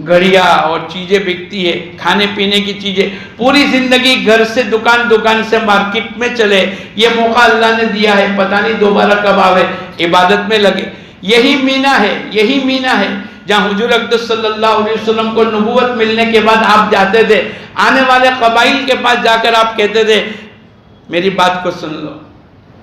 گھڑیاں اور چیزیں بکتی ہے، کھانے پینے کی چیزیں، پوری زندگی گھر سے دکان سے مارکیٹ میں چلے، یہ موقع اللہ نے دیا ہے، پتہ نہیں دوبارہ کب آوے، عبادت میں لگے۔ یہی مینا ہے، یہی مینا ہے جہاں حضور اقدس صلی اللہ علیہ وسلم کو نبوت ملنے کے بعد آپ جاتے تھے، آنے والے قبائل کے پاس جا کر آپ کہتے تھے میری بات کو سن لو،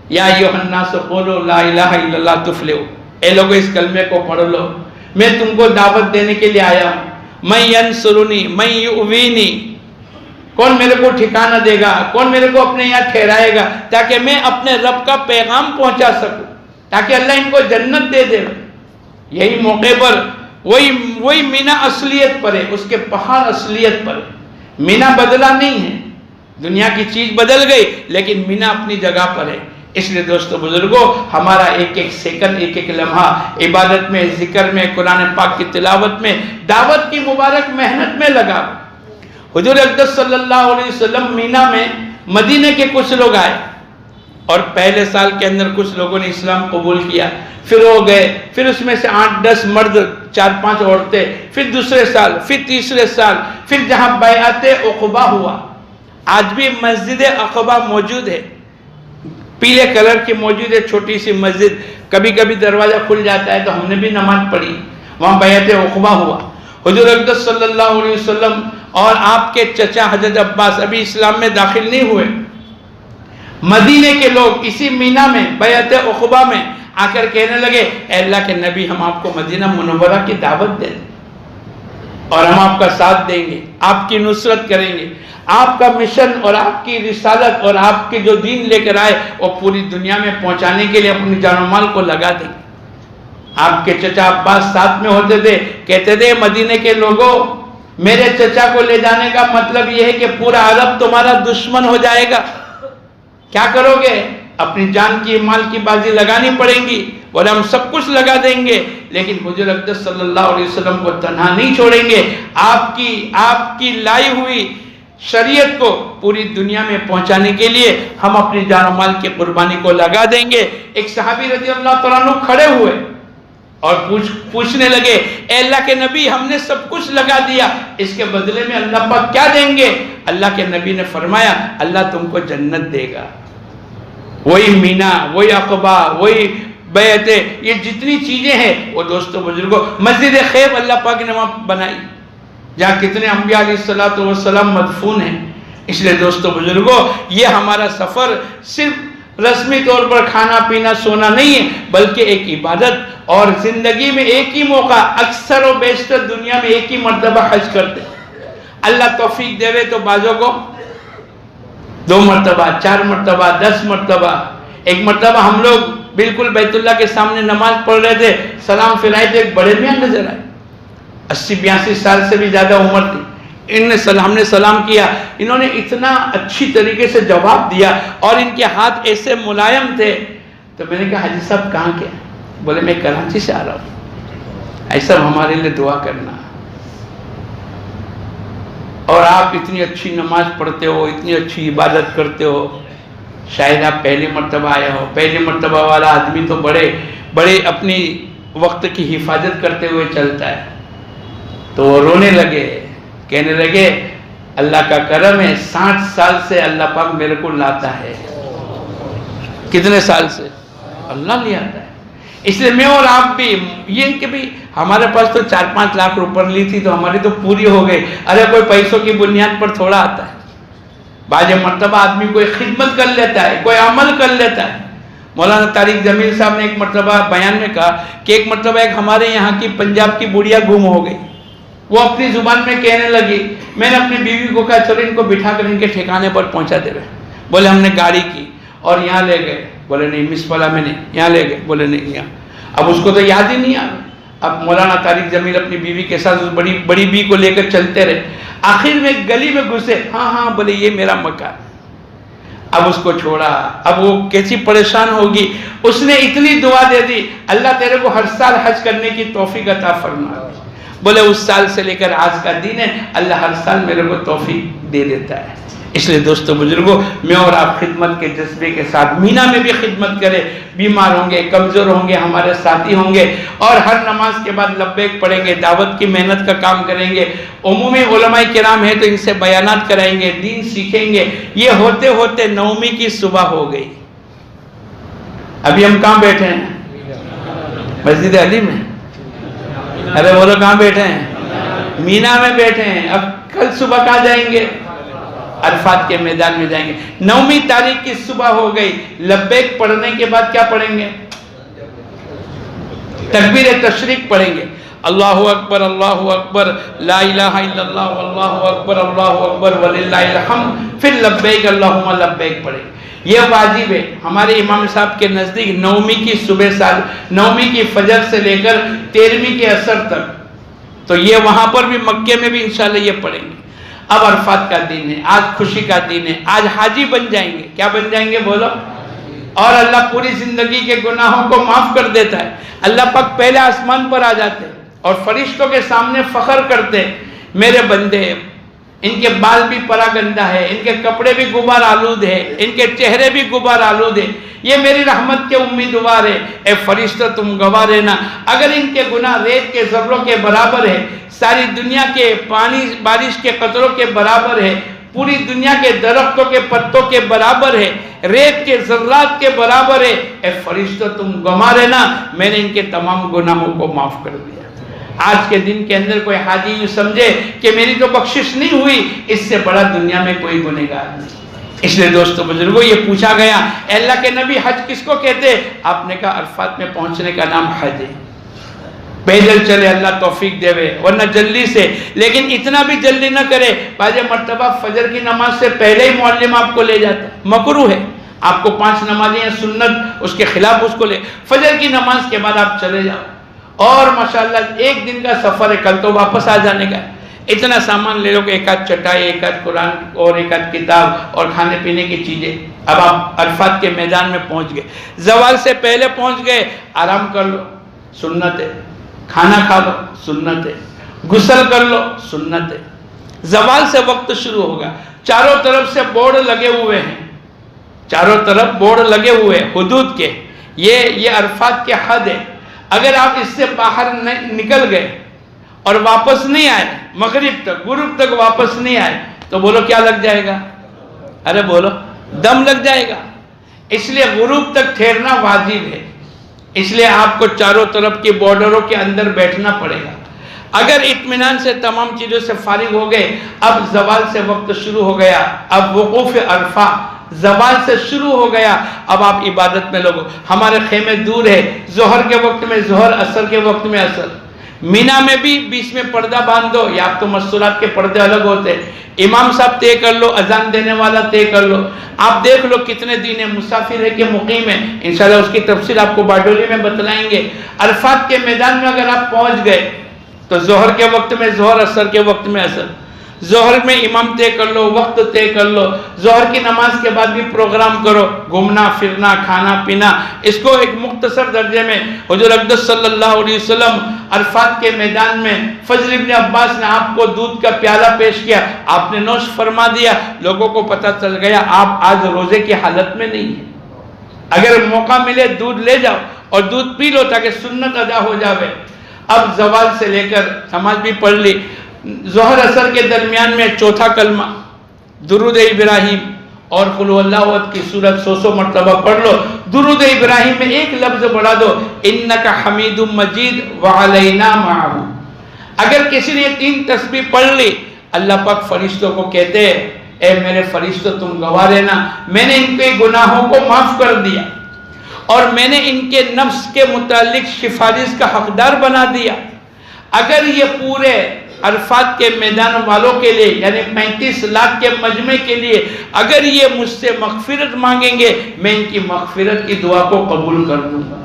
یا ایھا الناس قولوا لا الہ الا اللہ تفلحوا، اے لوگو اس کلمے کو پڑھ لو، میں تم کو دعوت دینے کے لیے آیا ہوں۔ من ینصرنی من یؤوینی، کون میرے کو ٹھکانہ دے گا، کون میرے کو اپنے یہاں ٹھہرائے گا تاکہ میں اپنے رب کا پیغام پہنچا سکوں، تاکہ اللہ ان کو جنت دے دے۔ یہی موقع پر وہی مینا اصلیت پر ہے، اس کے پہاڑ اصلیت پر ہے۔ مینا بدلا نہیں ہے، دنیا کی چیز بدل گئی لیکن مینا اپنی جگہ پر ہے۔ اس لیے دوستو بزرگوں، ہمارا ایک ایک سیکنڈ، ایک ایک لمحہ عبادت میں، ذکر میں، قرآن پاک کی تلاوت میں، دعوت کی مبارک محنت میں لگا۔ حضور اقدس صلی اللہ علیہ وسلم مینا میں مدینے کے کچھ لوگ آئے اور پہلے سال کے اندر کچھ لوگوں نے اسلام قبول کیا، پھر وہ گئے، پھر اس میں سے 8-10 مرد، 4-5 عورتیں، پھر دوسرے سال، پھر تیسرے سال، پھر جہاں بیعت عقبہ ہوا، آج بھی مسجد عقبہ موجود ہے، پیلے کلر کی موجود ہے، چھوٹی سی مسجد، کبھی کبھی دروازہ کھل جاتا ہے تو ہم نے بھی نماز پڑھی، وہاں بیعت عقبہ ہوا۔ حضور اقدس صلی اللہ علیہ وسلم اور آپ کے چچا حضرت عباس ابھی اسلام میں داخل نہیں ہوئے، مدینے کے لوگ اسی مینا میں بیعت عقبہ میں آ کر کہنے لگے اے اللہ کے نبی، ہم آپ کو مدینہ منورہ کی دعوت دیں اور ہم آپ کا ساتھ دیں گے، آپ کی نصرت کریں گے، آپ کا مشن اور آپ کی رسالت اور آپ کے جو دین لے کر آئے وہ پوری دنیا میں پہنچانے کے لیے اپنی جان و مال کو لگا دیں گے۔ آپ کے چچا عباس ساتھ میں ہوتے تھے، کہتے تھے مدینے کے لوگوں، میرے چچا کو لے جانے کا مطلب یہ ہے کہ پورا عرب تمہارا دشمن ہو جائے گا، کیا کرو گے؟ اپنی جان کی مال کی بازی لگانی پڑیں گی، اور ہم سب کچھ لگا دیں گے، لیکن حضور اقدس صلی اللہ علیہ وسلم کو تنہا نہیں چھوڑیں گے، آپ کی لائی ہوئی شریعت کو پوری دنیا میں پہنچانے کے لیے ہم اپنی جان و مال کی قربانی کو لگا دیں گے۔ ایک صحابی رضی اللہ تعالیٰ عنہ کھڑے ہوئے اور پوچھنے لگے اے اللہ کے نبی، ہم نے سب کچھ لگا دیا، اس کے بدلے میں اللہ پاک کیا دیں گے؟ اللہ کے نبی نے فرمایا اللہ تم کو جنت دے گا۔ وہی مینا، وہی عقبہ، وہی بیعت، یہ جتنی چیزیں ہیں وہ دوستو بزرگوں، مسجد خیب اللہ پاک نے وہاں بنائی جہاں کتنے انبیاء علیہ السلام مدفون ہیں۔ اس لیے دوستو بزرگوں، یہ ہمارا سفر صرف رسمی طور پر کھانا پینا سونا نہیں ہے، بلکہ ایک عبادت، اور زندگی میں ایک ہی موقع، اکثر و بیشتر دنیا میں ایک ہی مرتبہ حج کرتے ہیں۔ اللہ توفیق دے تو بعضوں کو 2 مرتبہ، 4 مرتبہ، 10 مرتبہ۔ ایک مرتبہ ہم لوگ بالکل بیت اللہ کے سامنے نماز پڑھ رہے تھے، سلام پھرائے تھے، ایک بڑے میاں نظر آئے، 80-82 سال سے بھی زیادہ عمر تھی، ہم نے سلام کیا، انہوں نے اتنا اچھی طریقے سے جواب دیا اور ان کے ہاتھ ایسے ملائم تھے، تو میں نے کہا حاجی صاحب کہاں کے؟ بولے میں کراچی سے آ رہا ہوں، ایسا ہمارے لیے دعا کرنا، اور آپ اتنی اچھی نماز پڑھتے ہو، اتنی اچھی عبادت کرتے ہو، شاید آپ پہلی مرتبہ آئے ہو۔ پہلی مرتبہ والا آدمی تو بڑے اپنی وقت کی حفاظت کرتے ہوئے چلتا ہے۔ تو وہ رونے لگے، کہنے لگے اللہ کا کرم ہے 60 سال سے اللہ پاک میرے کو لاتا ہے. کتنے سال سے؟ اللہ لے آتا ہے. اس لیے میں اور آپ بھی یہ کہ بھی ہمارے پاس تو 4-5 لاکھ روپے لی تھی تو ہماری تو پوری ہو گئی. ارے کوئی پیسوں کی بنیاد پر تھوڑا آتا ہے. بعض مرتبہ آدمی کوئی خدمت کر لیتا ہے, کوئی عمل کر لیتا ہے. مولانا طارق جمیل صاحب نے ایک مرتبہ بیان میں کہا کہ ایک مرتبہ ایک ہمارے یہاں کی پنجاب کی بڑھیا گم ہو گئی. وہ اپنی زبان میں کہنے لگی, میں نے اپنی بیوی کو کہا چلو ان کو بٹھا کر ان کے ٹھکانے پر پہنچا دے رہے. بولے ہم نے گاڑی کی اور یہاں لے گئے. بولے نہیں مس والا میں نے یہاں لے گئے. بولے نہیں یہاں. اب اس کو تو یاد ہی نہیں آ. اب مولانا طارق جمیل اپنی بیوی کے ساتھ بڑی بیوی کو لے کر چلتے رہے. آخر میں گلی میں گھسے. ہاں بولے یہ میرا مکان. اب اس کو چھوڑا. اب وہ کیسی پریشان ہوگی. اس نے اتنی دعا دے دی, اللہ تیرے کو ہر سال حج کرنے کی توفیق عطا فرما. بولے اس سال سے لے کر آج کا دن ہے, اللہ ہر سال میرے کو توفیق دے دیتا ہے. اس لیے دوستو بزرگوں, میں اور آپ خدمت کے جذبے کے ساتھ مینا میں بھی خدمت کریں. بیمار ہوں گے, کمزور ہوں گے, ہمارے ساتھی ہوں گے, اور ہر نماز کے بعد لبیک پڑھیں گے, دعوت کی محنت کا کام کریں گے. عمومی علماء کرام ہیں تو ان سے بیانات کرائیں گے, دین سیکھیں گے. یہ ہوتے ہوتے 9ویں کی صبح ہو گئی. ابھی ہم کہاں بیٹھے ہیں؟ مسجد علی میں. ارے وہ لوگ کہاں بیٹھے ہیں؟ مینا میں بیٹھے ہیں. اب کل صبح کہاں جائیں گے؟ عرفات کے میدان میں جائیں گے. 9ویں تاریخ کی صبح ہو گئی. لبیک پڑھنے کے بعد کیا پڑھیں گے؟ تکبیر تشریق پڑھیں گے. اللہ اکبر اللہ اکبر لا الہ الا اللہ واللہ اکبر اللہ اکبر وللہ الحمد. پھر لبیک اللہم لبیک پڑھیں. یہ واجب ہے. ہمارے امام صاحب کے نزدیک 9ویں کی صبح سال 9ویں کی فجر سے لے کر 13ویں کے عصر تک. تو یہ وہاں پر بھی مکے میں بھی انشاءاللہ یہ پڑھیں گے. اب عرفات کا دن ہے, آج خوشی کا دن ہے. آج حاجی بن جائیں گے. کیا بن جائیں گے بولو؟ اور اللہ پوری زندگی کے گناہوں کو معاف کر دیتا ہے. اللہ پاک پہلے آسمان پر آ جاتے اور فرشتوں کے سامنے فخر کرتے, میرے بندے ان کے بال بھی پراگندہ ہے, ان کے کپڑے بھی غبار آلود ہے, ان کے چہرے بھی غبار آلود ہے, یہ میری رحمت کے امیدوار ہے. اے فرشتہ تم گواہ رہنا, اگر ان کے گناہ ریت کے ذروں کے برابر ہے, ساری دنیا کے پانی بارش کے قطروں کے برابر ہے, پوری دنیا کے درختوں کے پتوں کے برابر ہے, ریت کے ذرات کے برابر ہے, اے فرشتہ تم گواہ رہنا, میں نے ان کے تمام گناہوں کو معاف کر دیا. آج کے دن کے اندر کوئی حاجی یوں سمجھے کہ میری تو بخشش نہیں ہوئی, اس سے بڑا دنیا میں کوئی گنہگار نہیں. اس لیے دوستو بزرگوں, یہ پوچھا گیا اے اللہ کے نبی حج کس کو کہتے؟ آپ نے کہا عرفات میں پہنچنے کا نام حج ہے. پیدل چلے اللہ توفیق دے, ورنہ جلدی سے, لیکن اتنا بھی جلدی نہ کرے. بعض مرتبہ فجر کی نماز سے پہلے ہی معلم آپ کو لے جاتا, مکروہ ہے. آپ کو 5 نمازیں ہیں سنت, اس کے خلاف اس کو لے. فجر کی نماز کے بعد آپ چلے جاؤ, اور ماشاءاللہ ایک دن کا سفر ہے, کل تو واپس آ جانے کا. اتنا سامان لے لو کہ ایک آدھ چٹائی, ایک آدھ قرآن اور ایک آدھ کتاب اور کھانے پینے کی چیزیں. اب آپ عرفات کے میدان میں پہنچ گئے, زوال سے پہلے پہنچ گئے, آرام کر لو سنت ہے, کھانا کھا لو سنت ہے, غسل کر لو سنت ہے. زوال سے وقت شروع ہوگا. چاروں طرف سے بورڈ لگے ہوئے ہیں, چاروں طرف بورڈ لگے ہوئے ہیں حدود کے. یہ عرفات کے حد ہے. اگر آپ اس سے باہر نکل گئے اور واپس نہیں آئے, مغرب تک غروب تک واپس نہیں آئے, تو بولو کیا لگ جائے گا؟ ارے بولو دم لگ جائے گا. اس لیے غروب تک ٹھہرنا واجب ہے. اس لیے آپ کو چاروں طرف کے بارڈروں کے اندر بیٹھنا پڑے گا. اگر اطمینان سے تمام چیزوں سے فارغ ہو گئے, اب زوال سے وقت شروع ہو گیا, اب وقوف عرفہ زوال سے شروع ہو گیا, اب آپ عبادت میں لگو. ہمارے خیمے دور ہے, ظہر کے وقت میں ظہر, عصر کے وقت میں عصر. مینا میں بھی بیچ میں پردہ باندھ دو, یا آپ تو مسورات کے پردے الگ ہوتے, امام صاحب طے کر لو, اذان دینے والا طے کر لو. آپ دیکھ لو کتنے دن ہے, مسافر ہے کہ مقیم ہے, انشاءاللہ اس کی تفصیل آپ کو باڈولی میں بتلائیں گے. عرفات کے میدان میں اگر آپ پہنچ گئے تو ظہر کے وقت میں ظہر, عصر کے وقت میں عصر. ظہر میں امام طے کر لو, وقت طے کر لو. ظہر کی نماز کے بعد بھی پروگرام کرو, گھومنا پھرنا, کھانا پینا. اس کو ایک مختصر درجے میں حضور اقدس صلی اللہ علیہ وسلم عرفات کے میدان میں فضل ابن عباس نے آپ کو دودھ کا پیالہ پیش کیا, آپ نے نوش فرما دیا. لوگوں کو پتہ چل گیا آپ آج روزے کی حالت میں نہیں ہیں. اگر موقع ملے دودھ لے جاؤ اور دودھ پی لو تاکہ سنت ادا ہو جاوے. اب زوال سے لے کر نماز بھی پڑھ لی, ظہر اثر کے درمیان میں چوتھا کلمہ درود ابراہیم اور قل هو اللہ احد کی سورت 100 مرتبہ پڑھ لو. درود ابراہیم میں ایک لفظ بڑھا دو انک حمید مجید وعلینا معہ. اگر کسی نے 3 تسبیح پڑھ لی اللہ پاک فرشتوں کو کہتے ہیں اے میرے فرشتوں تم گواہ رہنا میں نے ان کے گناہوں کو معاف کر دیا اور میں نے ان کے نفس کے متعلق سفارش کا حقدار بنا دیا. اگر یہ پورے عرفات کے میدان والوں کے لیے یعنی 35 لاکھ کے مجمع کے لیے اگر یہ مجھ سے مغفرت مانگیں گے میں ان کی مغفرت کی دعا کو قبول کر دوں گا.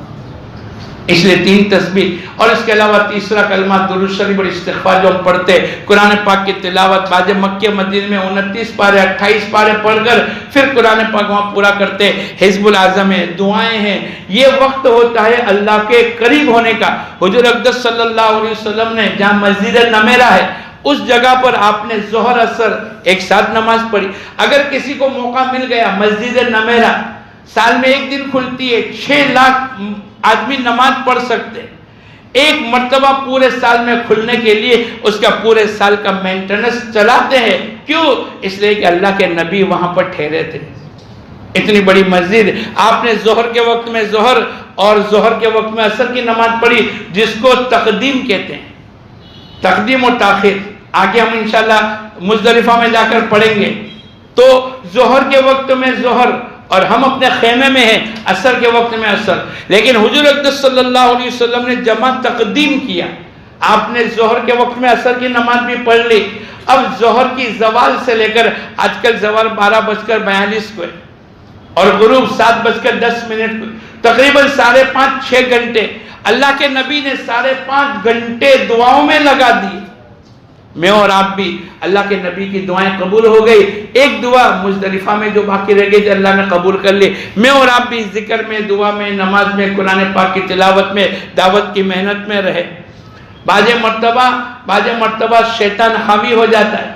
اس لیے 3 تسبیح اور اس کے علاوہ تیسرا کلمہ درود شریف اور استغفار جو ہم پڑھتے قرآن پاک کی تلاوت بعد مکہ مدینہ میں 29 پارے 28 پارے پڑھ کر پھر قرآن پاک وہاں پورا کرتے. حزب العظم ہے دعائیں ہیں. یہ وقت ہوتا ہے اللہ کے قریب ہونے کا. حضور اقدس صلی اللہ علیہ وسلم نے جہاں مسجد نمیرہ ہے اس جگہ پر آپ نے ظہر اثر ایک ساتھ نماز پڑھی. اگر کسی کو موقع مل گیا مسجد نمیرہ سال میں ایک دن کھلتی ہے 6 لاکھ آدمی نماز پڑھ سکتے ایک مرتبہ پورے سال میں کھلنے کے لیے اس کا پورے سال کا مینٹیننس چلاتے ہیں. کیوں؟ اس لیے کہ اللہ کے نبی وہاں پر ٹھہرے تھے. اتنی بڑی مسجد آپ نے ظہر کے وقت میں ظہر اور ظہر کے وقت میں عصر کی نماز پڑھی جس کو تقدیم کہتے ہیں. تقدیم و تاخیر آگے ہم انشاءاللہ مزدلفہ میں جا کر پڑھیں گے. تو ظہر کے وقت میں ظہر اور ہم اپنے خیمے میں ہیں عصر کے وقت میں عصر. لیکن حضور اقدس صلی اللہ علیہ وسلم نے جمع تقدیم کیا. آپ نے ظہر کے وقت میں عصر کی نماز بھی پڑھ لی. اب ظہر کی زوال سے لے کر آج کل زوال 12:42 کو ہے اور غروب 7:10 کو تقریباً 5.5-6 گھنٹے اللہ کے نبی نے 5.5 گھنٹے دعاؤں میں لگا دی. میں اور آپ بھی اللہ کے نبی کی دعائیں قبول ہو گئی. ایک دعا مزدلفہ میں جو باقی رہ گئی تھی اللہ نے قبول کر لی. میں اور آپ بھی ذکر میں دعا میں نماز میں قرآن پاک کی تلاوت میں دعوت کی محنت میں رہے. بعض مرتبہ شیطان حاوی ہو جاتا ہے.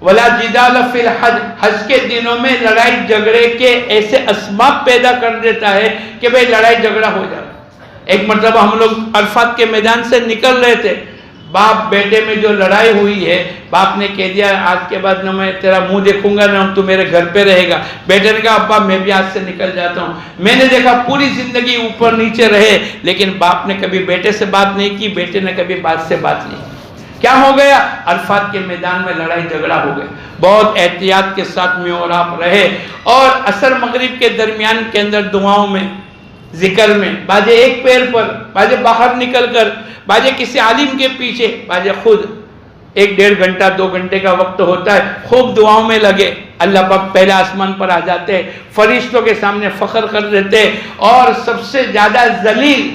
ولا جدال فی الحج حج کے دنوں میں لڑائی جھگڑے کے ایسے اسباب پیدا کر دیتا ہے کہ بھئی لڑائی جھگڑا ہو جائے. ایک مرتبہ ہم لوگ عرفات کے میدان سے نکل رہے تھے. باپ بیٹے میں جو لڑائی ہوئی ہے باپ نے کہہ دیا آج کے بعد نہ میں تیرا منہ دیکھوں گا نہ تو میرے گھر پہ رہے گا. بیٹے نے کہا ابا میں بھی آج سے نکل جاتا ہوں. میں نے دیکھا پوری زندگی اوپر نیچے رہے لیکن باپ نے کبھی بیٹے سے بات نہیں کی بیٹے نے کبھی باپ سے بات نہیں کی. کیا ہو گیا؟ عرفات کے میدان میں لڑائی جھگڑا ہو گیا. بہت احتیاط کے ساتھ میں اور آپ رہے اور عصر مغرب کے درمیان کے اندر دعاؤں میں ذکر میں باجے ایک پیر پر باجے باہر نکل کر باجے کسی عالم کے پیچھے باجے خود 1-1.5 گھنٹہ 2 گھنٹے کا وقت ہوتا ہے خوب دعاؤں میں لگے. اللہ پاک پہلے آسمان پر آ جاتے فرشتوں کے سامنے فخر کر دیتے. اور سب سے زیادہ ذلیل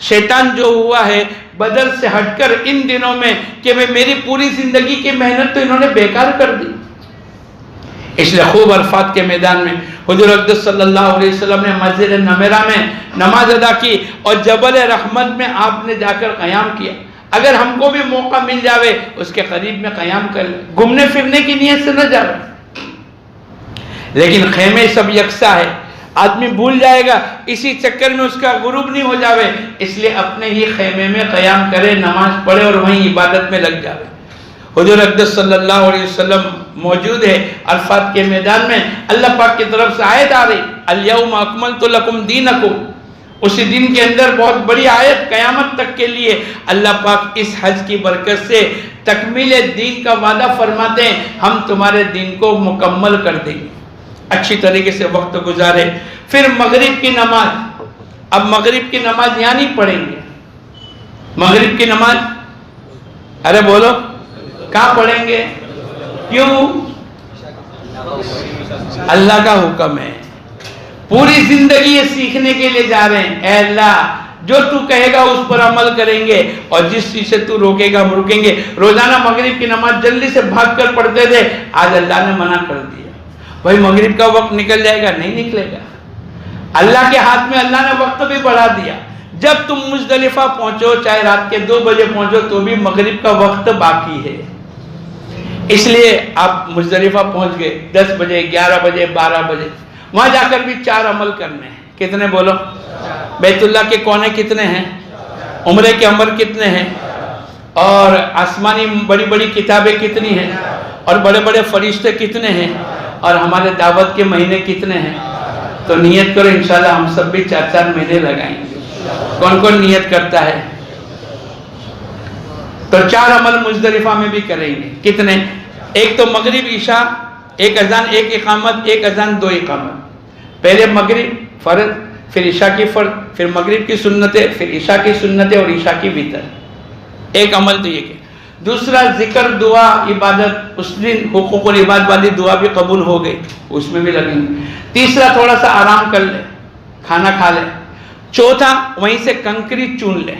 شیطان جو ہوا ہے بدر سے ہٹ کر ان دنوں میں کہ میری پوری زندگی کی محنت تو انہوں نے بیکار کر دی. اس لیے خوب عرفات کے میدان میں حضور اقدس صلی اللہ علیہ وسلم نے مسجد نمیرہ میں نماز ادا کی اور جبل رحمت میں آپ نے جا کر قیام کیا. اگر ہم کو بھی موقع مل جاوے اس کے قریب میں قیام کر لیں. گھومنے پھرنے کی نیت سے نہ جاوے لیکن خیمے سب یکساں ہے آدمی بھول جائے گا اسی چکر میں اس کا غروب نہیں ہو جاوے. اس لیے اپنے ہی خیمے میں قیام کرے نماز پڑھے اور وہیں عبادت میں لگ جاوے. حضور اقدس صلی اللہ علیہ وسلم موجود ہے عرفات کے میدان میں. اللہ پاک کی طرف سے آیت آ رہی الیوم اکملت لکم دینکم. اسی دن کے اندر بہت بڑی آیت قیامت تک کے لیے اللہ پاک اس حج کی برکت سے تکمیل دین کا وعدہ فرماتے ہیں ہم تمہارے دین کو مکمل کر دیں گے. اچھی طریقے سے وقت گزارے. پھر مغرب کی نماز. اب مغرب کی نماز یہاں نہیں پڑھیں گے. مغرب کی نماز ارے بولو کہاں پڑھیں گے؟ کیوں؟ اللہ کا حکم ہے. پوری زندگی یہ سیکھنے کے لیے جا رہے ہیں. اے اللہ جو تو کہے گا اس پر عمل کریں گے اور جس چیز سے تو روکے گا ہم رکیں گے. روزانہ مغرب کی نماز جلدی سے بھاگ کر پڑھتے تھے. آج اللہ نے منع کر دیا. بھائی مغرب کا وقت نکل جائے گا نہیں نکلے گا. اللہ کے ہاتھ میں اللہ نے وقت بھی بڑھا دیا. جب تم مزدلفہ پہنچو چاہے رات کے 2 بجے پہنچو تو بھی مغرب کا وقت باقی ہے. اس لیے آپ مزدلفہ پہنچ گئے 10 بجے 11 بجے 12 بجے وہاں جا کر بھی 4 عمل کرنے ہیں. کتنے بولو؟ بیت اللہ کے کونے کتنے ہیں؟ عمرے کے عمل کتنے ہیں؟ اور آسمانی بڑی بڑی کتابیں کتنی ہیں، اور بڑے بڑے فرشتے کتنے ہیں، اور ہمارے دعوت کے مہینے کتنے ہیں. تو نیت کرو انشاءاللہ ہم سب بھی 4 مہینے لگائیں گے. کون کون نیت کرتا ہے؟ تو 4 عمل مزدلفہ میں بھی کریں گے. کتنے؟ ایک تو مغرب عشاء، ایک اذان ایک اقامت، ایک اذان 2 اقامت. پہلے مغرب فرض، پھر عشاء کی فرض، پھر مغرب کی سنتیں، پھر عشاء کی سنتیں اور عشاء کی وتر. ایک عمل تو یہ کہ دوسرا ذکر، دعا، عبادت. اس دن حقوق العباد والی دعا بھی قبول ہو گئی، اس میں بھی لگیں گے. تیسرا تھوڑا سا آرام کر لے، کھانا کھا لے. چوتھا وہیں سے کنکری چون لے،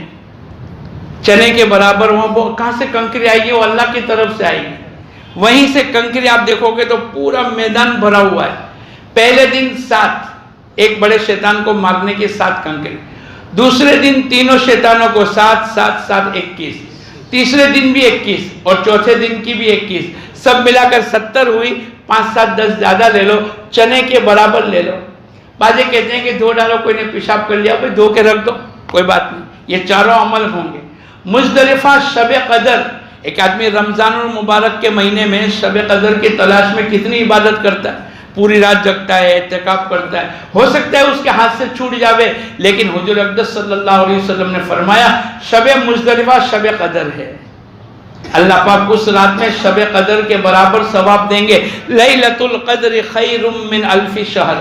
چنے کے برابر. وہ کہاں سے کنکری آئے گی؟ وہ اللہ کی طرف سے آئے گی. وہیں سے کنکری آپ دیکھو گے تو پورا میدان بھرا ہوا ہے. پہلے دن 7 ایک بڑے شیطان کو مارنے کی 7 کنکری. دوسرے دن تینوں شیطانوں کو 7 7 7 21. تیسرے دن بھی 21 اور چوتھے دن کی بھی 21. سب ملا کر 70 ہوئی. 5 7 10 زیادہ لے لو، چنے کے برابر لے لو. بعضے کہتے ہیں کہ 2 ڈالو، کوئی نے پیشاب کر لیا، بھائی 2 کے رکھ دو، کوئی بات نہیں. یہ چاروں عمل ہوں گے. مزدلفہ شب قدر. ایک آدمی رمضان المبارک کے مہینے میں شب قدر کی تلاش میں کتنی عبادت کرتا ہے، پوری رات جگتا ہے، اعتکاف کرتا ہے. ہو سکتا ہے اس کے ہاتھ سے چھوٹ جاوے، لیکن حضور اقدس صلی اللہ علیہ وسلم نے فرمایا شب مزدلفہ شب قدر ہے. اللہ پاک اس رات میں شب قدر کے برابر ثواب دیں گے. لیلۃ القدر خیر من 1000 شہر.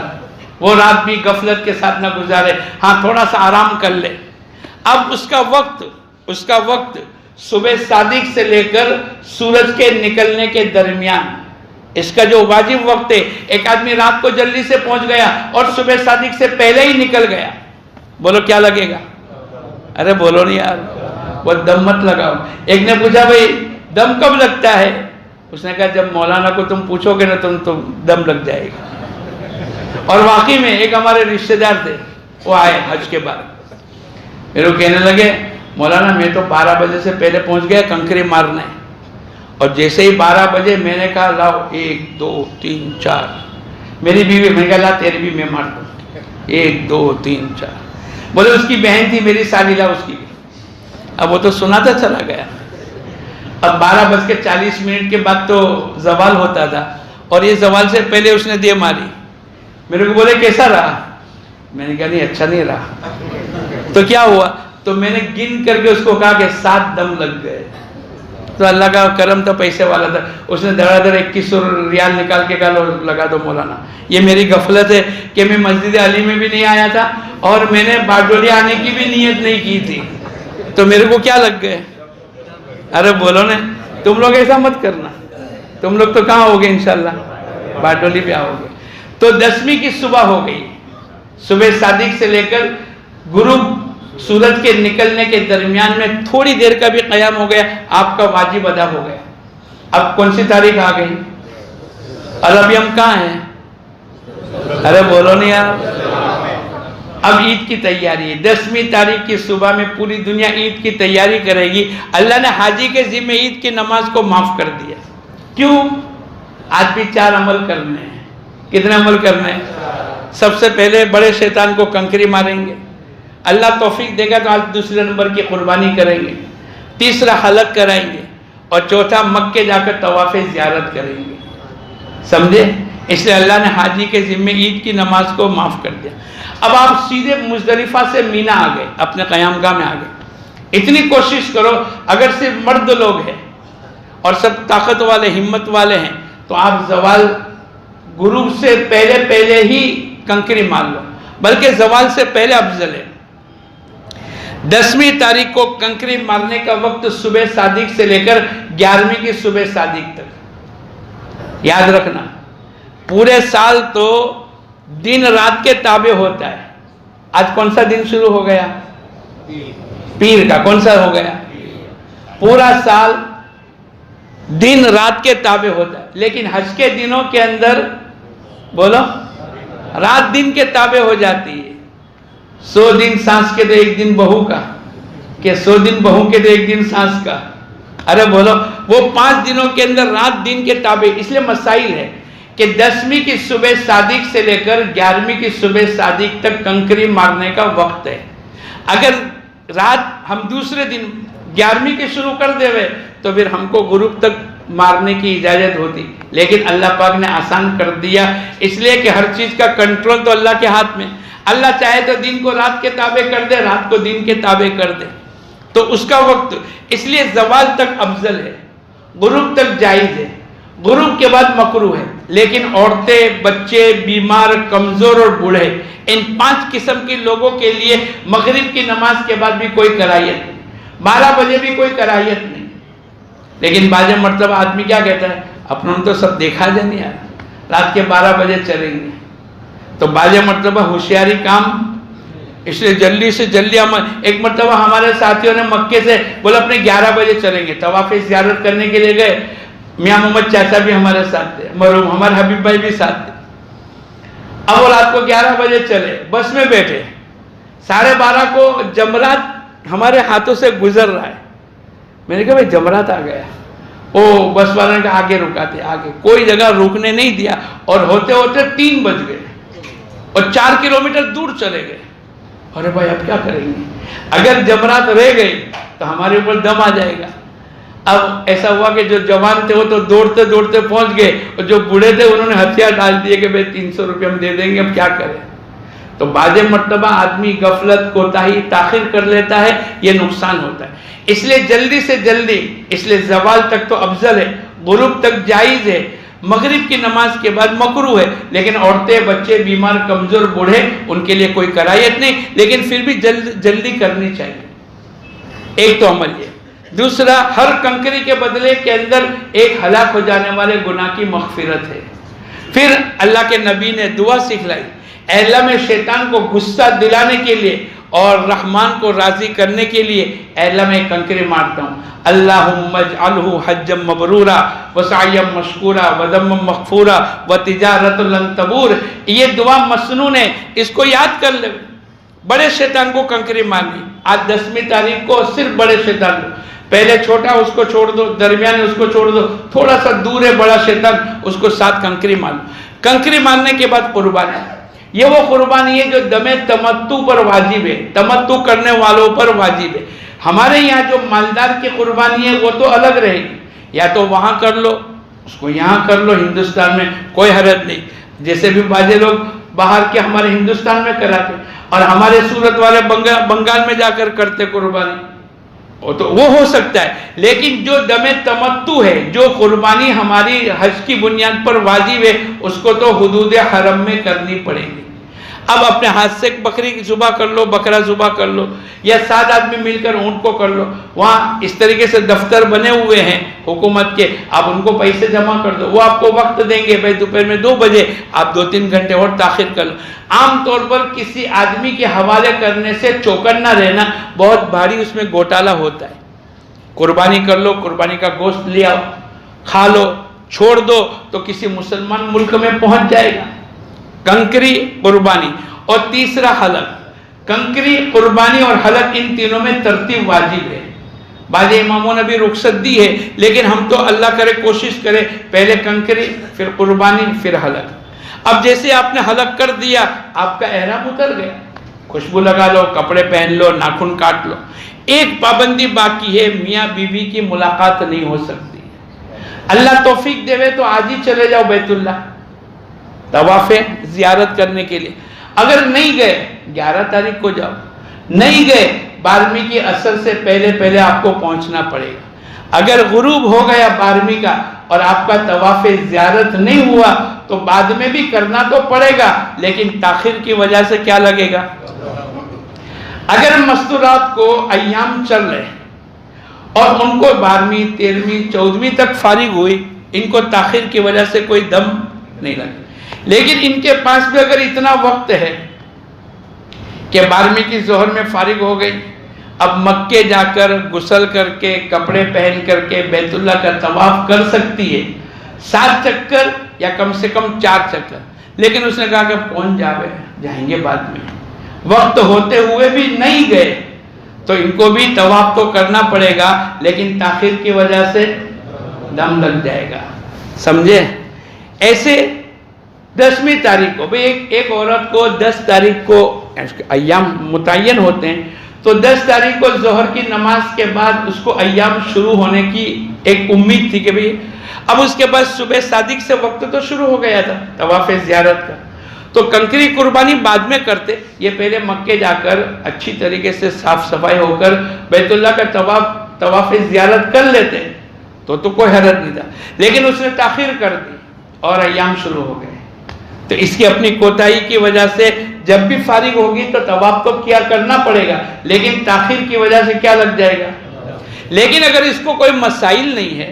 وہ رات بھی غفلت کے ساتھ نہ گزارے، ہاں تھوڑا سا آرام کر لے. اب اس کا وقت صبح صادق سے لے کر سورج کے نکلنے کے درمیان، اس کا جو واجب وقت ہے. ایک آدمی رات کو جلدی سے پہنچ گیا اور صبح صادق سے پہلے ہی نکل گیا، بولو کیا لگے گا؟ ارے بولو نہیں یار، وہ دم مت لگاؤ. ایک نے پوچھا بھائی دم کب لگتا ہے؟ اس نے کہا جب مولانا کو تم پوچھو گے نا تو دم لگ جائے گا. اور واقعی میں ایک ہمارے رشتہ دار تھے، وہ آئے حج کے بعد، میرے کو کہنے لگے مولانا میں تو 12 بجے سے پہلے پہنچ گیا کنکری مارنے، اور جیسے ہی 12 بجے میں نے کہا لاؤ 1 2 3 4. میری بیوی، میں نے کہا لا تیری بھی میں مار دوں. 1 2 3 4. بولے اس کی بہن تھی میری سالیلا، اس کی بھی. اب وہ تو سناتا چلا گیا. اب 12:40 کے بعد تو زوال ہوتا تھا، اور یہ زوال سے پہلے اس نے دے ماری. میرے کو بولے کیسا رہا؟ میں نے کہا نہیں اچھا نہیں رہا. تو کیا ہوا؟ تو میں نے گن کر کے اس کو کہا کہ 7 دم لگ گئے. تو اللہ کا کرم تھا، پیسے والا تھا، اس نے دھڑا دھڑ 2100 ریال نکال کے کہا لگا دو مولانا. یہ میری غفلت ہے کہ میں مسجد علی میں بھی نہیں آیا تھا اور میں نے باڈولی آنے کی بھی نیت نہیں کی تھی، تو میرے کو کیا لگ گئے؟ ارے بولو نا، تم لوگ ایسا مت کرنا. تم لوگ تو کہاں ہوگے انشاءاللہ؟ باڈولی بھی آؤ گے. تو 10ویں کی صبح ہو گئی. صبح صادق سے لے کر غروب سورج کے نکلنے کے درمیان میں تھوڑی دیر کا بھی قیام ہو گیا، آپ کا واجب ادا ہو گیا. اب کون سی تاریخ آ گئی؟ اور ابھی ہم کہاں ہیں؟ ارے بولو نہیں یار. اب عید کی تیاری ہے. 10ویں تاریخ کی صبح میں پوری دنیا عید کی تیاری کرے گی. اللہ نے حاجی کے ذمہ عید کی نماز کو معاف کر دیا. کیوں؟ آج بھی 4 عمل کرنے ہیں. کتنے عمل کرنے ہیں؟ سب سے پہلے بڑے شیطان کو کنکری ماریں گے. اللہ توفیق دے گا تو آج دوسرے نمبر کی قربانی کریں گے. تیسرا حلق کرائیں گے. اور چوتھا مکے جا کر طواف زیارت کریں گے. سمجھے؟ اس لیے اللہ نے حاجی کے ذمہ عید کی نماز کو معاف کر دیا. اب آپ سیدھے مزدلفہ سے مینا آ گئے، اپنے قیام گاہ میں آ گئے. اتنی کوشش کرو، اگر صرف مرد لوگ ہیں اور سب طاقت والے ہمت والے ہیں تو آپ زوال غروب سے پہلے ہی کنکری مار لو، بلکہ زوال سے پہلے افضل ہے. 10ویں تاریخ کو کنکری مارنے کا وقت صبح صادق سے لے کر 11ویں کی صبح صادق تک. یاد رکھنا پورے سال تو دن رات کے تابع ہوتا ہے. آج کون سا دن شروع ہو گیا؟ پیر کا. کون سا ہو گیا؟ پورا سال دن رات کے تابع ہوتا ہے، لیکن حج کے دنوں کے اندر بولو رات دن کے تابع ہو جاتی ہے. 100 دن سانس کے تو 1 دن بہو کا، کہ 100 دن بہو کے تو 1 دن سانس کا. ارے بولو وہ 5 دنوں کے اندر رات دن کے تابع. اس لیے مسائل ہے کہ 10ویں کی صبح صادق سے لے کر 11ویں کی صبح صادق تک کنکری مارنے کا وقت ہے. اگر رات ہم دوسرے دن 11ویں کی شروع کر دے ہوئے تو پھر ہم کو غروب تک مارنے کی اجازت ہوتی، لیکن اللہ پاک نے آسان کر دیا، اس لیے کہ ہر چیز کا کنٹرول تو اللہ کے ہاتھ میں۔ اللہ چاہے تو دن کو رات کے تابع کر دے، رات کو دن کے تابع کر دے، تو اس کا وقت، اس لیے زوال تک افضل ہے، غروب تک جائز ہے، غروب کے بعد مکروہ ہے، لیکن عورتیں، بچے، بیمار، کمزور اور بوڑھے، ان 5 قسم کے لوگوں کے لیے مغرب کی نماز کے بعد بھی کوئی کراہیت نہیں، 12 بجے بھی کوئی کراہیت نہیں۔ لیکن بعض مرتبہ آدمی کیا کہتا ہے، اپنوں نے تو سب دیکھا جائے نہیں یار، رات کے 12 بجے چلیں گے، تو بعض مرتبہ ہوشیاری کام، اس لیے جلدی سے جلدی ہم، ایک مرتبہ ہمارے ساتھیوں نے مکے سے بولا اپنے 11 بجے چلیں گے، طواف زیارت کرنے کے لیے گئے، میاں محمد چاچا بھی ہمارے ساتھ تھے، مرحوم ہمارے حبیب بھائی بھی ساتھ تھے، اب وہ رات کو 11 بجے چلے، بس میں بیٹھے، 12:30 کو جمرات ہمارے ہاتھوں سے گزر رہا ہے، میں نے کہا بھائی جمرات آ گیا، او بس والے نے کہا آگے رکاتے، آگے کوئی جگہ روکنے نہیں دیا، اور ہوتے ہوتے 3 بج گئے اور 4 کلومیٹر دور چلے گئے۔ ارے بھائی اب کیا کریں گے، اگر جمرات رہ گئی تو ہمارے اوپر دم آ جائے گا۔ اب ایسا ہوا کہ جو جوان تھے وہ تو دوڑتے دوڑتے پہنچ گئے، اور جو بوڑھے تھے انہوں نے ہتھیار ڈال دیے کہ بھائی 300 روپے ہم دے دیں گے، اب کیا کریں۔ تو بعض مرتبہ آدمی غفلت، کوتاہی، تاخیر کر لیتا ہے، یہ نقصان ہوتا ہے، اس لیے جلدی سے جلدی، اس لیے زوال تک تو افضل ہے، غروب تک جائز ہے، مغرب کی نماز کے بعد مکروہ ہے، لیکن عورتیں، بچے، بیمار، کمزور، بوڑھے، ان کے لیے کوئی کراہیت نہیں، لیکن پھر بھی جلدی کرنی چاہیے۔ ایک تو عمل یہ، دوسرا ہر کنکری کے بدلے کے اندر ایک ہلاک ہو جانے والے گناہ کی مغفرت ہے۔ پھر اللہ کے نبی نے دعا سکھلائی، اے اللہ میں شیطان کو غصہ دلانے کے لیے اور رحمان کو راضی کرنے کے لیے اے اللہ میں کنکری مارتا ہوں، اللہم اجعلہ حجا مبرورا وسعیا مشکورا ودما مغفورا وتجارت لن تبور۔ یہ دعا مسنون ہے، اس کو یاد کر لے۔ بڑے شیطان کو کنکری مارنی، آج 10ویں تاریخ کو صرف بڑے شیطان کو، پہلے چھوٹا اس کو چھوڑ دو، درمیانے اس کو چھوڑ دو، تھوڑا سا دور ہے بڑا شیطان، اس کو 7 کنکری مار لو۔ کنکری مارنے کے بعد قربانی، یہ وہ قربانی ہے جو دم تمتع پر واجب ہے، تمتع کرنے والوں پر واجب ہے۔ ہمارے یہاں جو مالدار کی قربانی ہے وہ تو الگ رہے گی، یا تو وہاں کر لو، اس کو یہاں کر لو، ہندوستان میں کوئی حرج نہیں، جیسے بھی بعض لوگ باہر کے ہمارے ہندوستان میں کراتے، اور ہمارے سورت والے بنگال میں جا کر کرتے قربانی، وہ ہو سکتا ہے، لیکن جو دم تمتع ہے، جو قربانی ہماری حج کی بنیاد پر واجب ہے، اس کو تو حدود حرم میں کرنی پڑے گی۔ اب اپنے ہاتھ سے بکری ذبح کر لو، بکرا ذبح کر لو، یا 7 آدمی مل کر اونٹ کو کر لو، وہاں اس طریقے سے دفتر بنے ہوئے ہیں حکومت کے، آپ ان کو پیسے جمع کر دو، وہ آپ کو وقت دیں گے، بھائی دوپہر میں 2 بجے آپ 2-3 گھنٹے اور تاخیر کر لو۔ عام طور پر کسی آدمی کے حوالے کرنے سے چوکن نہ رہنا، بہت بھاری اس میں گھوٹالا ہوتا ہے۔ قربانی کر لو، قربانی کا گوشت لے آؤ، کھا لو، چھوڑ دو تو کسی مسلمان ملک میں پہنچ جائے گا۔ کنکری، قربانی، اور تیسرا حلق۔ کنکری، قربانی اور حلق، ان تینوں میں ترتیب واجب ہے۔ بعض اماموں نے بھی رخصت دی ہے، لیکن ہم تو اللہ کرے کوشش کرے پہلے کنکری، پھر قربانی، پھر حلق۔ اب جیسے آپ نے حلق کر دیا، آپ کا احرام اتر گیا، خوشبو لگا لو، کپڑے پہن لو، ناخن کاٹ لو۔ ایک پابندی باقی ہے، میاں بیوی کی ملاقات نہیں ہو سکتی۔ اللہ توفیق دے تو آج ہی چلے جاؤ بیت اللہ طواف زیارت کرنے کے لیے، اگر نہیں گئے 11 تاریخ کو جاؤ، نہیں گئے 12ویں کی عصر سے پہلے آپ کو پہنچنا پڑے گا۔ اگر غروب ہو گیا 12ویں کا اور آپ کا طواف زیارت نہیں ہوا تو بعد میں بھی کرنا تو پڑے گا، لیکن تاخیر کی وجہ سے کیا لگے گا؟ اگر مستورات کو ایام چل رہے اور ان کو 12ویں، 13ویں، 14ویں تک فارغ ہوئی، ان کو تاخیر کی وجہ سے کوئی دم نہیں لگا، لیکن ان کے پاس بھی اگر اتنا وقت ہے کہ 12ویں کی ظہر میں فارغ ہو گئی، اب مکے جا کر غسل کر کے کپڑے پہن کر کے بیت اللہ کا طواف کر سکتی ہے، 7 چکر یا کم سے کم 4 چکر، لیکن اس نے کہا کہ پہنچ جائیں گے بعد میں، وقت ہوتے ہوئے بھی نہیں گئے تو ان کو بھی طواف تو کرنا پڑے گا، لیکن تاخیر کی وجہ سے دم لگ جائے گا، سمجھے؟ ایسے 10ویں تاریخ کو، ایک عورت کو 10 تاریخ کو ایام متعین ہوتے ہیں، تو 10 تاریخ کو ظہر کی نماز کے بعد اس کو ایام شروع ہونے کی ایک امید تھی کہ بھئی اب اس کے بعد صبح صادق سے وقت تو شروع ہو گیا تھا طواف زیارت کا، تو کنکری قربانی بعد میں کرتے، یہ پہلے مکے جا کر اچھی طریقے سے صاف صفائی ہو کر بیت اللہ کا طواف زیارت کر لیتے تو کوئی حرج نہیں تھا، لیکن اس نے تاخیر کر دی اور ایام شروع ہو گئے۔ تو اس کی اپنی کوتاہی کی وجہ سے جب بھی فارغ ہوگی تو طواف تو کیا کرنا پڑے گا، لیکن تاخیر کی وجہ سے کیا لگ جائے گا۔ لیکن اگر اس کو کوئی مسائل نہیں ہے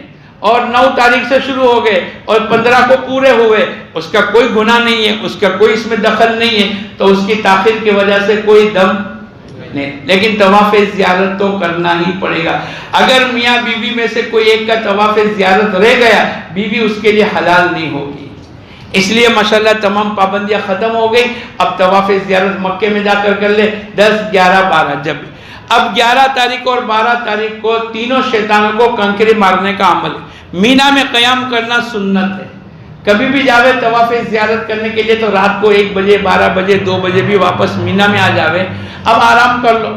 اور 9 تاریخ سے شروع ہو گئے اور 15 کو پورے ہوئے، اس کا کوئی گناہ نہیں ہے، اس کا کوئی اس میں دخل نہیں ہے، تو اس کی تاخیر کی وجہ سے کوئی دم نہیں، لیکن طواف زیارت تو کرنا ہی پڑے گا۔ اگر میاں بیوی میں سے کوئی ایک کا طواف زیارت رہ گیا، بیوی اس کے لیے حلال نہیں ہوگی۔ اس لیے ماشاءاللہ تمام پابندیاں ختم ہو گئی، اب طواف زیارت مکے میں جا کر لے 10، 11، 12 جب اب 11 تاریخ اور 12 تاریخ کو تینوں شیطانوں کو کنکری مارنے کا عمل ہے۔ مینا میں قیام کرنا سنت ہے، کبھی بھی جاوے طواف زیارت کرنے کے لیے تو رات کو 1 بجے، 12 بجے، 2 بجے بھی واپس مینا میں آ جاوے، اب آرام کر لو۔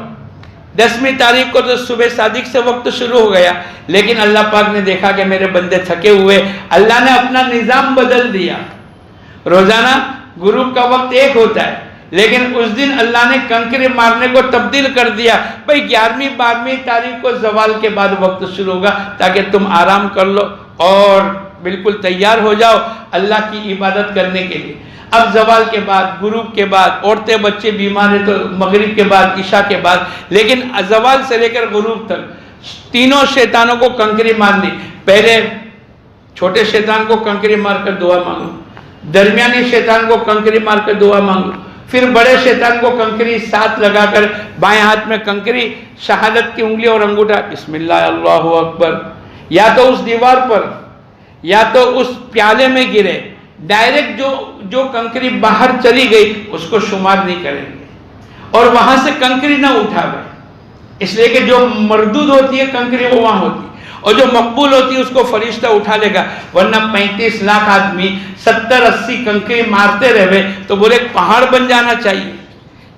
10ویں تاریخ کو تو صبح صادق سے وقت شروع ہو گیا، لیکن اللہ پاک نے دیکھا کہ میرے بندے تھکے ہوئے، اللہ نے اپنا نظام بدل دیا۔ روزانہ غروب کا وقت 1 ہوتا ہے، لیکن اس دن اللہ نے کنکری مارنے کو تبدیل کر دیا، بھئی 11ویں 12ویں تاریخ کو زوال کے بعد وقت شروع ہوگا تاکہ تم آرام کر لو اور بالکل تیار ہو جاؤ اللہ کی عبادت کرنے کے لیے۔ اب زوال کے بعد، غروب کے بعد، عورتیں بچے بیمار ہیں تو مغرب کے بعد، عشاء کے بعد، لیکن زوال سے لے کر غروب تک تینوں شیطانوں کو کنکری مارنی۔ پہلے چھوٹے شیطان کو کنکری مار کر دعا مانگو، درمیانی شیطان کو کنکری مار کر دعا مانگو، پھر بڑے شیطان کو کنکری ساتھ لگا کر بائیں ہاتھ میں کنکری، شہادت کی انگلی اور انگوٹھا، بسم اللہ اللہ اکبر، یا تو اس دیوار پر یا تو اس پیالے میں گرے، ڈائریکٹ جو کنکری باہر چلی گئی اس کو شمار نہیں کریں گے، اور وہاں سے کنکری نہ اٹھاوے، اس لیے کہ جو مردود ہوتی ہے کنکری وہ وہاں ہوتی ہے، اور جو مقبول ہوتی ہے اس کو فرشتہ اٹھا لے گا، ورنہ 35 لاکھ آدمی 70-80 کنکری مارتے رہے تو بولے پہاڑ بن جانا چاہیے،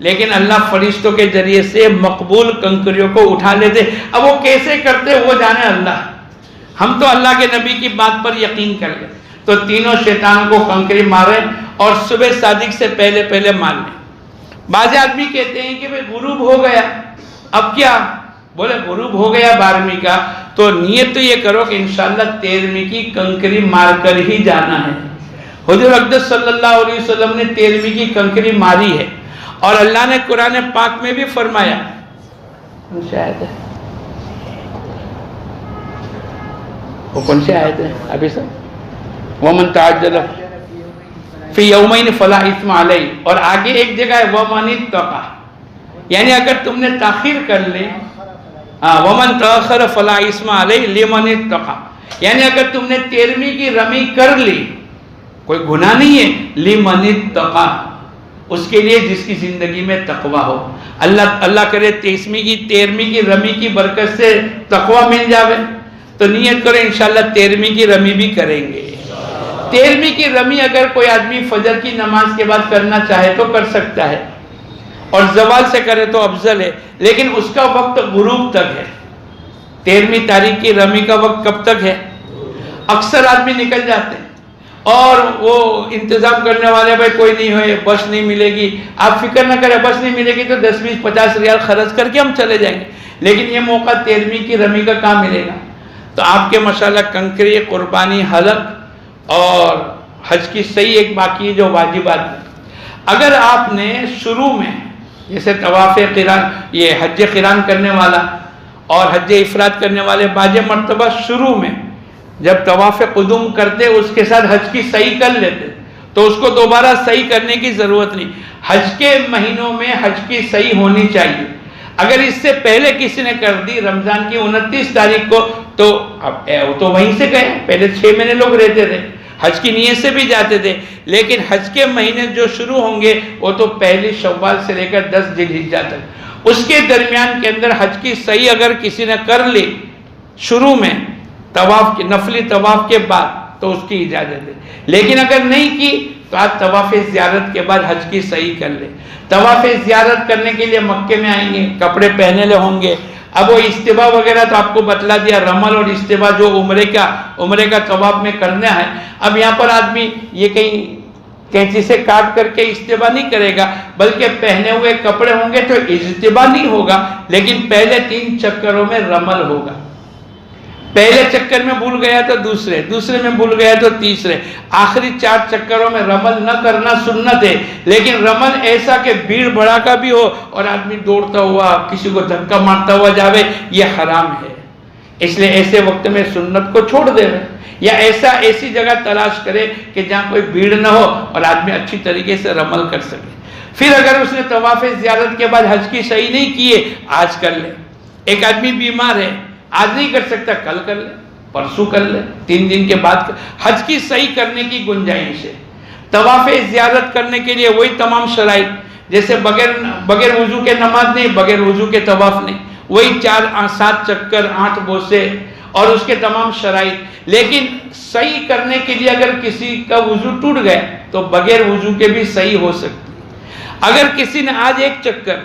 لیکن اللہ فرشتوں کے ذریعے سے مقبول کنکریوں کو اٹھا لیتے۔ اب وہ کیسے کرتے وہ جانے اللہ، ہم تو اللہ کے نبی کی بات پر یقین کر لیں۔ تو تینوں شیطانوں کو کنکری مارے اور صبح صادق سے پہلے مار لیں۔ بعض آدمی کہتے ہیں کہ بھئی غروب ہو گیا، اب کیا؟ بولے غروب ہو گیا 12ویں کا تو نیت تو یہ کرو کہ انشاءاللہ 13ویں کی کنکری مار کر ہی جانا ہے۔ حضور اقدس صلی اللہ علیہ وسلم نے 13ویں کی کنکری ماری ہے، اور اللہ نے قرآن پاک میں بھی فرمایا، کون سی آیت ہے وہ، کون سی آیت ہے ابھی سب، وَمَن تَعَجَّلَ فِي يَوْمَيْنِ فَلَا إِثْمَ عَلَيْهِ، اور آگے ایک جگہ ہے وَمَنِ اتَّقَى، یعنی اگر تم نے تاخیر کر لی، وَمَن تَأَخَّرَ فَلَا إِثْمَ عَلَيْهِ لِمَنِ اتَّقَى، یعنی اگر تم نے 13ویں کی رمی کر لی کوئی گناہ نہیں ہے، لِمَنِ اتَّقَى، اس کے لیے جس کی زندگی میں تقوی ہو۔ اللہ کرے 13ویں کی رمی کی برکت سے تقوی مل جاوے تو نیت کرو انشاءاللہ 13ویں کی رمی بھی کریں گے۔ 13ویں کی رمی اگر کوئی آدمی فجر کی نماز کے بعد کرنا چاہے تو کر سکتا ہے، اور زوال سے کرے تو افضل ہے، لیکن اس کا وقت غروب تک ہے۔ 13ویں تاریخ کی رمی کا وقت کب تک ہے؟ اکثر آدمی نکل جاتے ہیں اور وہ انتظام کرنے والے بھائی کوئی نہیں ہوئے، بس نہیں ملے گی، آپ فکر نہ کریں، بس نہیں ملے گی تو 10، 20، 50 ریال خرچ کر کے ہم چلے جائیں گے، لیکن یہ موقع 13ویں کی رمی کا کہاں ملے گا؟ تو آپ کے ماشاءاللہ کنکری، قربانی، حلق اور حج کی صحیح ایک باقی جو واجبات ہیں، اگر آپ نے شروع میں جیسے طواف قران، یہ حج قران کرنے والا اور حج افراد کرنے والے باج مرتبہ شروع میں جب طواف قدوم کرتے اس کے ساتھ حج کی صحیح کر لیتے تو اس کو دوبارہ صحیح کرنے کی ضرورت نہیں۔ حج کے مہینوں میں حج کی صحیح ہونی چاہیے، اگر اس سے پہلے کسی نے کر دی رمضان کی 29 تاریخ کو تو اب تو وہیں سے گئے، پہلے 6 مہینے لوگ رہتے تھے، حج کی نیت سے بھی جاتے تھے، لیکن حج کے مہینے جو شروع ہوں گے وہ تو پہلی شوال سے لے کر 10 ذی الحجہ تک، اس کے درمیان کے اندر حج کی صحیح اگر کسی نے کر لی شروع میں طواف کی نفلی طواف کے بعد تو اس کی اجازت ہے، لیکن اگر نہیں کی تو آج طواف زیارت کے بعد حج کی صحیح کر لے. طواف زیارت کرنے کے لیے مکے میں آئیں گے, کپڑے پہنے لے ہوں گے. اب وہ استوا وغیرہ تو آپ کو بتلا دیا, رمل اور استوا جو عمرے کا طواف میں کرنا ہے. اب یہاں پر آدمی یہ کہیں کینچی سے کاٹ کر کے استوا نہیں کرے گا, بلکہ پہنے ہوئے کپڑے ہوں گے تو استوا نہیں ہوگا, لیکن پہلے 3 چکروں میں رمل ہوگا. پہلے چکر میں بھول گیا تو دوسرے میں بھول گیا تو تیسرے, آخری 4 چکروں میں رمل نہ کرنا سنت ہے. لیکن رمل ایسا کہ بھیڑ بھڑاکا بھی ہو اور آدمی دوڑتا ہوا کسی کو دھکا مارتا ہوا جاوے, یہ حرام ہے. اس لیے ایسے وقت میں سنت کو چھوڑ دے رہے, یا ایسی جگہ تلاش کرے کہ جہاں کوئی بھیڑ نہ ہو اور آدمی اچھی طریقے سے رمل کر سکے. پھر اگر اس نے طواف زیارت کے بعد حج کی صحیح نہیں کیے, آج کر لے. ایک آدمی بیمار ہے, آج نہیں کر سکتا, کل کر لے, پرسوں کر لے, 3 دن کے بعد. حج کی صحیح کرنے کی گنجائش ہے. طواف زیارت کرنے کے لیے وہی تمام شرائط, جیسے بغیر وضو کے نماز نہیں, بغیر وضو کے طواف نہیں, وہی 4-7 چکر, 8 بوسے اور اس کے تمام شرائط. لیکن صحیح کرنے کے لیے اگر کسی کا وضو ٹوٹ گئے تو بغیر وضو کے بھی صحیح ہو سکتی. اگر کسی نے آج 1 چکر,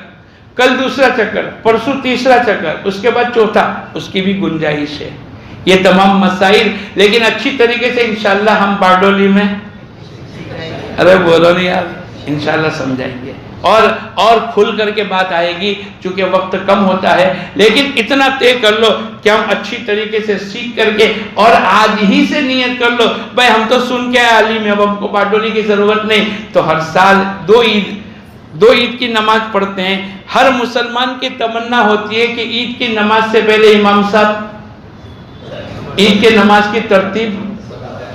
کل دوسرا چکر, پرسوں تیسرا چکر, اس کے بعد چوتھا, اس کی بھی گنجائش ہے. یہ تمام مسائل لیکن اچھی طریقے سے انشاءاللہ ہم بارڈولی میں, ارے بولو نہیں یار, انشاءاللہ سمجھائیں گے اور کھل کر کے بات آئے گی, چونکہ وقت کم ہوتا ہے. لیکن اتنا طے کر لو کہ ہم اچھی طریقے سے سیکھ کر کے, اور آج ہی سے نیت کر لو بھائی ہم تو سن کے عالم ہے, اب ہم کو بارڈولی کی ضرورت نہیں. تو ہر سال 2 عید کی نماز پڑھتے ہیں. ہر مسلمان کی تمنا ہوتی ہے کہ عید کی نماز سے پہلے امام صاحب عید کے نماز کی ترتیب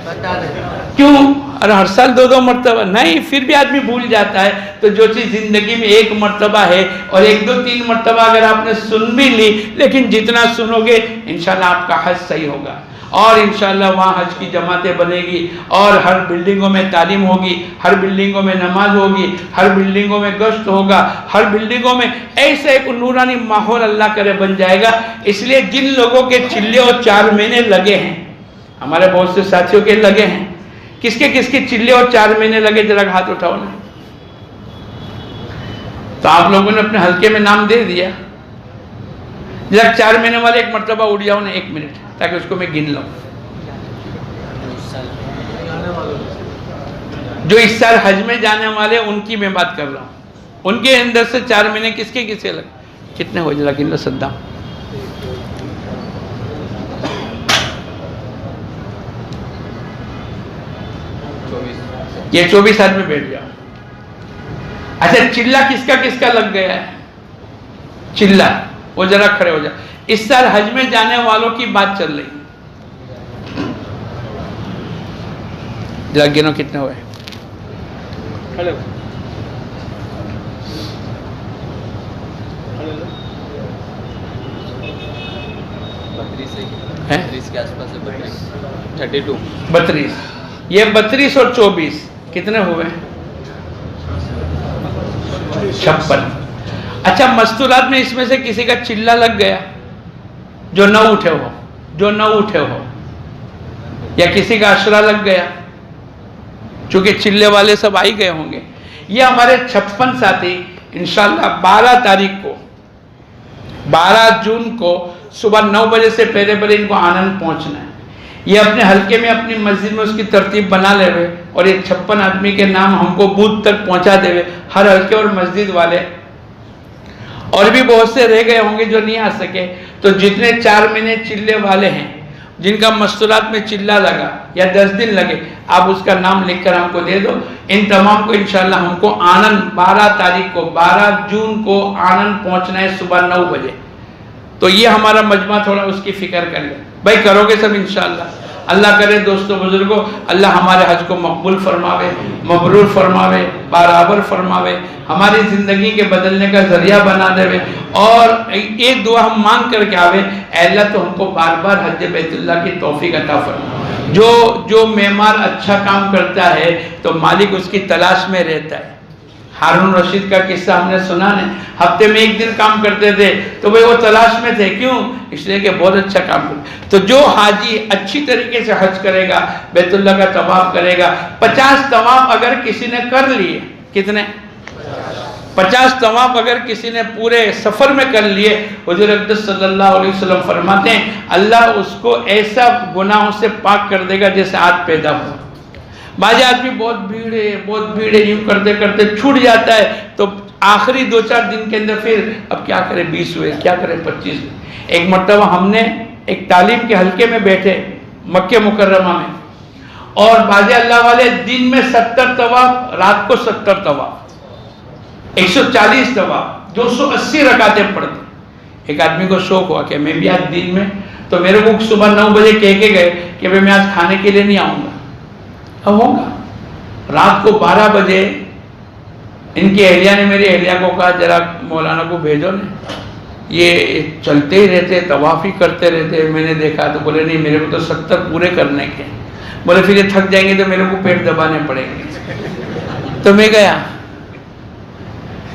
بتا دیں. کیوں؟ ارے ہر سال 2 مرتبہ نہیں, پھر بھی آدمی بھول جاتا ہے. تو جو چیز زندگی میں 1 مرتبہ ہے, اور 1, 2, 3 مرتبہ اگر آپ نے سن بھی لی, لیکن جتنا سنو گے انشاءاللہ آپ کا حج صحیح ہوگا, اور انشاءاللہ وہاں حج کی جماعتیں بنے گی, اور ہر بلڈنگوں میں تعلیم ہوگی, ہر بلڈنگوں میں نماز ہوگی, ہر بلڈنگوں میں گشت ہوگا, ہر بلڈنگوں میں ایسا ایک نورانی ماحول اللہ کرے بن جائے گا. اس لیے جن لوگوں کے چلے اور 4 مہینے لگے ہیں, ہمارے بہت سے ساتھیوں کے لگے ہیں, کس کے چلے اور 4 مہینے لگے, ذرا ہاتھ اٹھاؤ نا. تو آپ لوگوں نے اپنے حلقے میں نام دے دیا. ذرا 4 مہینے والے ایک مرتبہ اٹھ جاؤ نا, 1 منٹ, تاکہ اس کو میں گن لوں. جو اس سال حج میں جانے والے ان کی میں بات کر رہا ہوں. ان کے اندر سے 4 مہینے کس کے لگے, کتنے ہو جائے گن لو. صدام یہ 24 آدمی بیٹھ جاؤ. اچھا چلہ کس کا لگ گیا ہے, چلہ وہ ذرا کھڑے ہو جائے. اس سال حج میں جانے والوں کی بات چل رہی, ذرا گنو کتنے ہوئے. یہ 32 اور 24 کتنے ہوئے, 56. اچھا مستورات میں اس میں سے کسی کا چلہ لگ گیا جو نہ اٹھے ہو, یا کسی کا اشرا لگ گیا, چونکہ چلے والے سب آئی گئے ہوں گے. یہ ہمارے 56 ساتھی انشاءاللہ 12 جون کو صبح 9 بجے سے پہلے ان کو آنند پہنچنا ہے. یہ اپنے حلقے میں اپنی مسجد میں اس کی ترتیب بنا لے ہوئے, اور یہ 56 آدمی کے نام ہم کو بوتھ تک پہنچا دے ہوئے, ہر حلقے اور مسجد والے. اور بھی بہت سے رہ گئے ہوں گے جو نہیں آ سکے. تو جتنے 4 مہینے چلے والے ہیں, جن کا مستورات میں چلہ لگا یا 10 دن لگے, آپ اس کا نام لکھ کر ہم کو دے دو. ان تمام کو انشاءاللہ ہم کو آنند 12 جون کو آنند پہنچنا ہے صبح 9 بجے. تو یہ ہمارا مجمع تھوڑا اس کی فکر کر لیں بھائی, کرو گے سب انشاءاللہ. اللہ کرے دوستوں بزرگوں, اللہ ہمارے حج کو مقبول فرماوے, مبرور فرماوے, برابر فرماوے, ہماری زندگی کے بدلنے کا ذریعہ بنا دے. اور ایک دعا ہم مانگ کر کے آوے, اے اللہ تو ہم کو بار بار حج بیت اللہ کی توفیق عطا فرما. جو معمار اچھا کام کرتا ہے تو مالک اس کی تلاش میں رہتا ہے. ہارون رشید کا قصہ ہم نے سنا ہے، ہفتے میں ایک دن کام کرتے تھے تو بھئی وہ تلاش میں تھے، کیوں؟ اس لیے کہ بہت اچھا کام کرتے۔ تو جو حاجی اچھی طریقے سے حج کرے گا، بیت اللہ کا طواف کرے گا، 50 طواف اگر کسی نے کر لیے، کتنے؟ 50 طواف اگر کسی نے پورے سفر میں کر لیے، حضور اقدس صلی اللہ علیہ وسلم فرماتے ہیں اللہ اس کو ایسا گناہوں سے پاک کر دے گا جیسے آج پیدا ہوا۔ بعض آدمی بہت بھیڑ ہے یوں کرتے کرتے چھوٹ جاتا ہے، تو آخری 2-4 دن کے اندر پھر اب کیا کرے، 20 ہوئے، کیا کرے 25 ہوئے۔ ایک مرتبہ ہم نے ایک تعلیم کے حلقے میں بیٹھے مکہ مکرمہ میں، اور بعض اللہ والے دن میں 70 طواف، رات کو 70 طواف، 140 طواف، 280 رکعتیں پڑھتے۔ ایک آدمی کو شوق ہوا کہ میں بھی آج دن میں، تو میرے کو صبح 9 بجے کہہ کے گئے کہ میں آج کھانے کے لیے نہیں آؤں گا۔ اب ہوگا رات کو 12 بجے ان کی اہلیہ نے میری اہلیہ کو کہا ذرا مولانا کو بھیجو نا، یہ چلتے ہی رہتے، طواف ہی کرتے رہتے۔ میں نے دیکھا تو بولے نہیں میرے کو تو 70 پورے کرنے کے، بولے پھر یہ تھک جائیں گے تو میرے کو پیٹ دبانے پڑیں گے۔ تو میں گیا،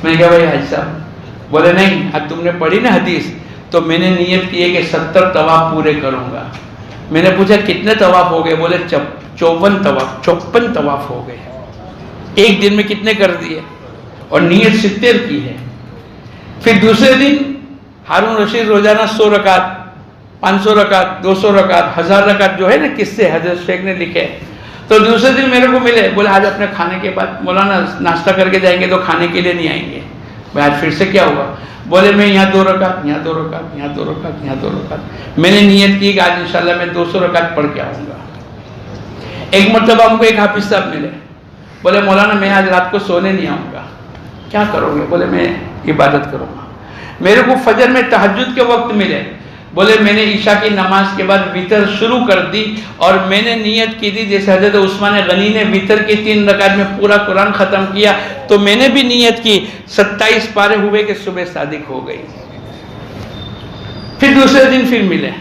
میں نے کہا بھائی حاج صاحب، بولے نہیں اب تم نے پڑھی نا حدیث، تو میں نے نیت کی ہے کہ 70 طواف پورے کروں گا۔ میں نے پوچھا کتنے طواف ہو گئے؟ بولے 54 طواف ہو گئے۔ ایک دن میں کتنے کر دیے؟ اور نیت 70 کی ہے۔ پھر دوسرے دن ہارون رشید روزانہ 100 رکعت، 500 رکعت، 200 رکعت، 1000 رکعت جو ہے نا قصے حضرت شیخ نے لکھے، تو دوسرے دن میرے کو ملے، بولے آج اپنے کھانے کے بعد مولانا ناشتہ کر کے جائیں گے تو کھانے کے لیے نہیں آئیں گے۔ میں آج پھر سے کیا ہوا؟ بولے میں یہاں 2 رکعت، یہاں 2 رکعت، یہاں 2 رکعت، یہاں 2 رکعت۔ میں نے نیت کی کہ آج انشاءاللہ میں 200 رکعت پڑھ کے آؤں گا۔ ایک مرتبہ ہم کو ایک حافظ صاحب ملے، بولے مولانا میں آج رات کو سونے نہیں آؤں گا۔ کیا کرو گے؟ بولے میں عبادت کروں گا۔ میرے کو فجر میں تہجد کے وقت ملے، بولے میں نے عشاء کی نماز کے بعد وتر شروع کر دی، اور میں نے نیت کی تھی جیسے حضرت عثمان غنی نے وتر کی 3 رکعت میں پورا قرآن ختم کیا، تو میں نے بھی نیت کی 27 پارے ہوئے کہ صبح صادق ہو گئی۔ پھر دوسرے دن پھر ملے،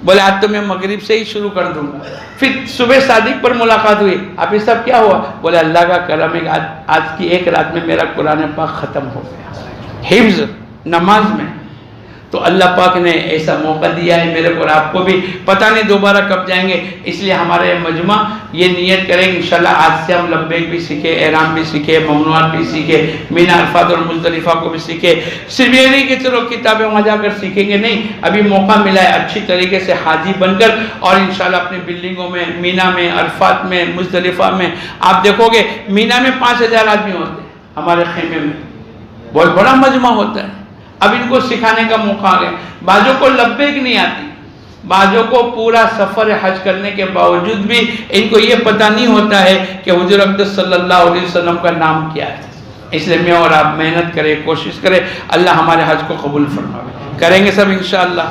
بولے آج تو میں مغرب سے ہی شروع کر دوں گا۔ پھر صبح صادق پر ملاقات ہوئی، آپ یہ سب کیا ہوا؟ بولے اللہ کا کرم ہے آج کی ایک رات میں میرا قرآن پاک ختم ہو گیا، حفظ نماز میں۔ تو اللہ پاک نے ایسا موقع دیا ہے میرے کو اور آپ کو بھی، پتہ نہیں دوبارہ کب جائیں گے، اس لیے ہمارے مجمع یہ نیت کریں گے انشاءاللہ آج سے ہم لبیک بھی سیکھے، احرام بھی سیکھے، ممنوعات بھی سیکھے، مینا عرفات اور مزدلفہ کو بھی سیکھے۔ صرف یہ نہیں کہ چلو کتابیں وہاں جا کر سیکھیں گے، نہیں، ابھی موقع ملا ہے اچھی طریقے سے حاجی بن کر، اور انشاءاللہ اپنی بلڈنگوں میں، مینا میں، عرفات میں، مزدلفہ میں آپ دیکھو گے مینا میں 5000 آدمی ہوتے ہیں، ہمارے خیمے میں بہت بڑا مجمع ہوتا ہے۔ اب ان کو سکھانے کا موقع آ گیا۔ بعضوں کو لبیک نہیں آتی، بعضوں کو پورا سفر حج کرنے کے باوجود بھی ان کو یہ پتہ نہیں ہوتا ہے کہ حضور اقدس صلی اللہ علیہ وسلم کا نام کیا ہے۔ اس لیے میں اور آپ محنت کریں، کوشش کریں، اللہ ہمارے حج کو قبول فرمائے۔ کریں گے سب انشاءاللہ۔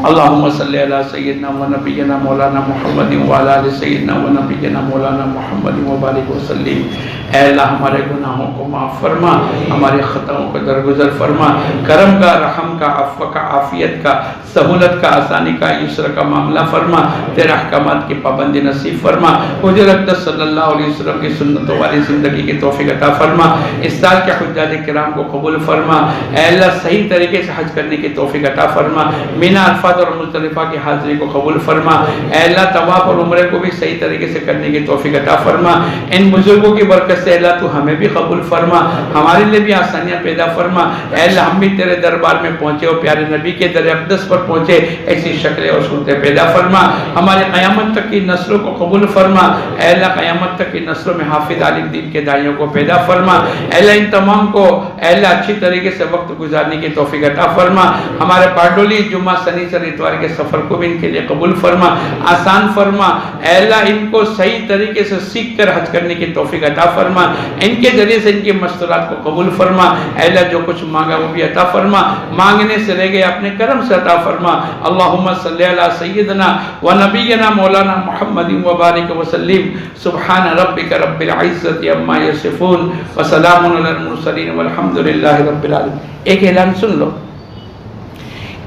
اللہم صلی علی سیدنا و نبینا مولانا محمد وعلی آل سیدنا و نبینا مولانا محمد وبارک وسلم۔ اے اللہ ہمارے گناہوں کو معاف فرما، ہمارے خطاؤں کو درگزر فرما، کرم کا، رحم کا، عفو کا، عافیت کا، سہولت کا، آسانی کا، یسر کا معاملہ فرما، تیرے احکامات کی پابندی نصیب فرما، حضور اقدس صلی اللہ علیہ وسلم کی سنتوں والی زندگی کی توفیق عطا فرما، اس سال کے حجاج کرام کو قبول فرما، اے اللہ صحیح طریقے سے حج کرنے کی توفیق عطا فرما، مینا عرفات اور مزدلفہ کی حاضری کو قبول فرما، اے اللہ طواف اور عمرے کو بھی صحیح طریقے سے کرنے کی توفیق عطا فرما، ان بزرگوں کی برکت سے اللہ تو ہمیں بھی قبول فرما، ہمارے لیے بھی آسانیاں پیدا فرما، اے اللہ ہم بھی تیرے دربار میں پہنچے اور پیارے نبی کے در اقدس پر پہنچے، ایسی شکلیں اور صورتیں پیدا فرما، ہمارے قیامت تک کی نسلوں کو قبول فرما، اے اللہ قیامت تک کی نسلوں میں حافظ عالم دین کے داعیوں کو پیدا فرما، اے اللہ ان تمام کو اے اللہ اچھی طریقے سے وقت گزارنے کی توفیق عطا فرما، ہمارے پاڈولی جمعہ شنیچر اتوار کے سفر کو بھی ان کے لیے قبول فرما، آسان فرما، اے اللہ ان کو صحیح طریقے سے سیکھ کر حج کرنے کی توفیق عطا فرما، ان کے ذریعے سے ان کی مستورات کو قبول فرما، اے اللہ جو کچھ مانگا وہ بھی عطا فرما، مانگنے سے رہ گئے اپنے کرم سے عطا فرما، اللہم صلی علی سیدنا و نبینا مولانا محمد وبارک وسلم، سبحان ربک رب العزت عما یصفون وسلام علی المرسلین والحمد للہ رب العالمین۔ ایک اعلان سن لو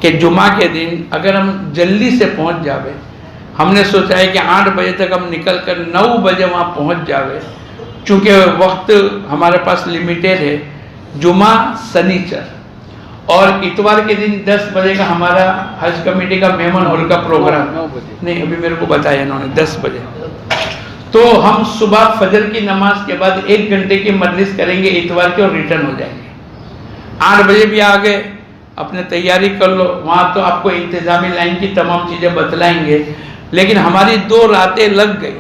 کہ جمعہ کے دن اگر ہم جلدی سے پہنچ جاوے، ہم نے سوچا ہے کہ 8 بجے تک ہم نکل کر 9 بجے وہاں پہنچ جاوے، چونکہ وقت ہمارے پاس لمیٹیڈ ہے، جمعہ سنیچر اور اتوار کے دن 10 بجے کا ہمارا حج کمیٹی کا مہمان ہال کا پروگرام، نہیں ابھی میرے کو بتایا انہوں نے 10 بجے، تو ہم صبح فجر کی نماز کے بعد 1 گھنٹے کی مجلس کریں گے اتوار کے اور ریٹرن ہو جائیں گے۔ 8 بجے بھی آگے اپنے تیاری کر لو، وہاں تو آپ کو انتظامی لائن کی تمام چیزیں بتلائیں گے، لیکن ہماری 2 راتیں لگ گئی۔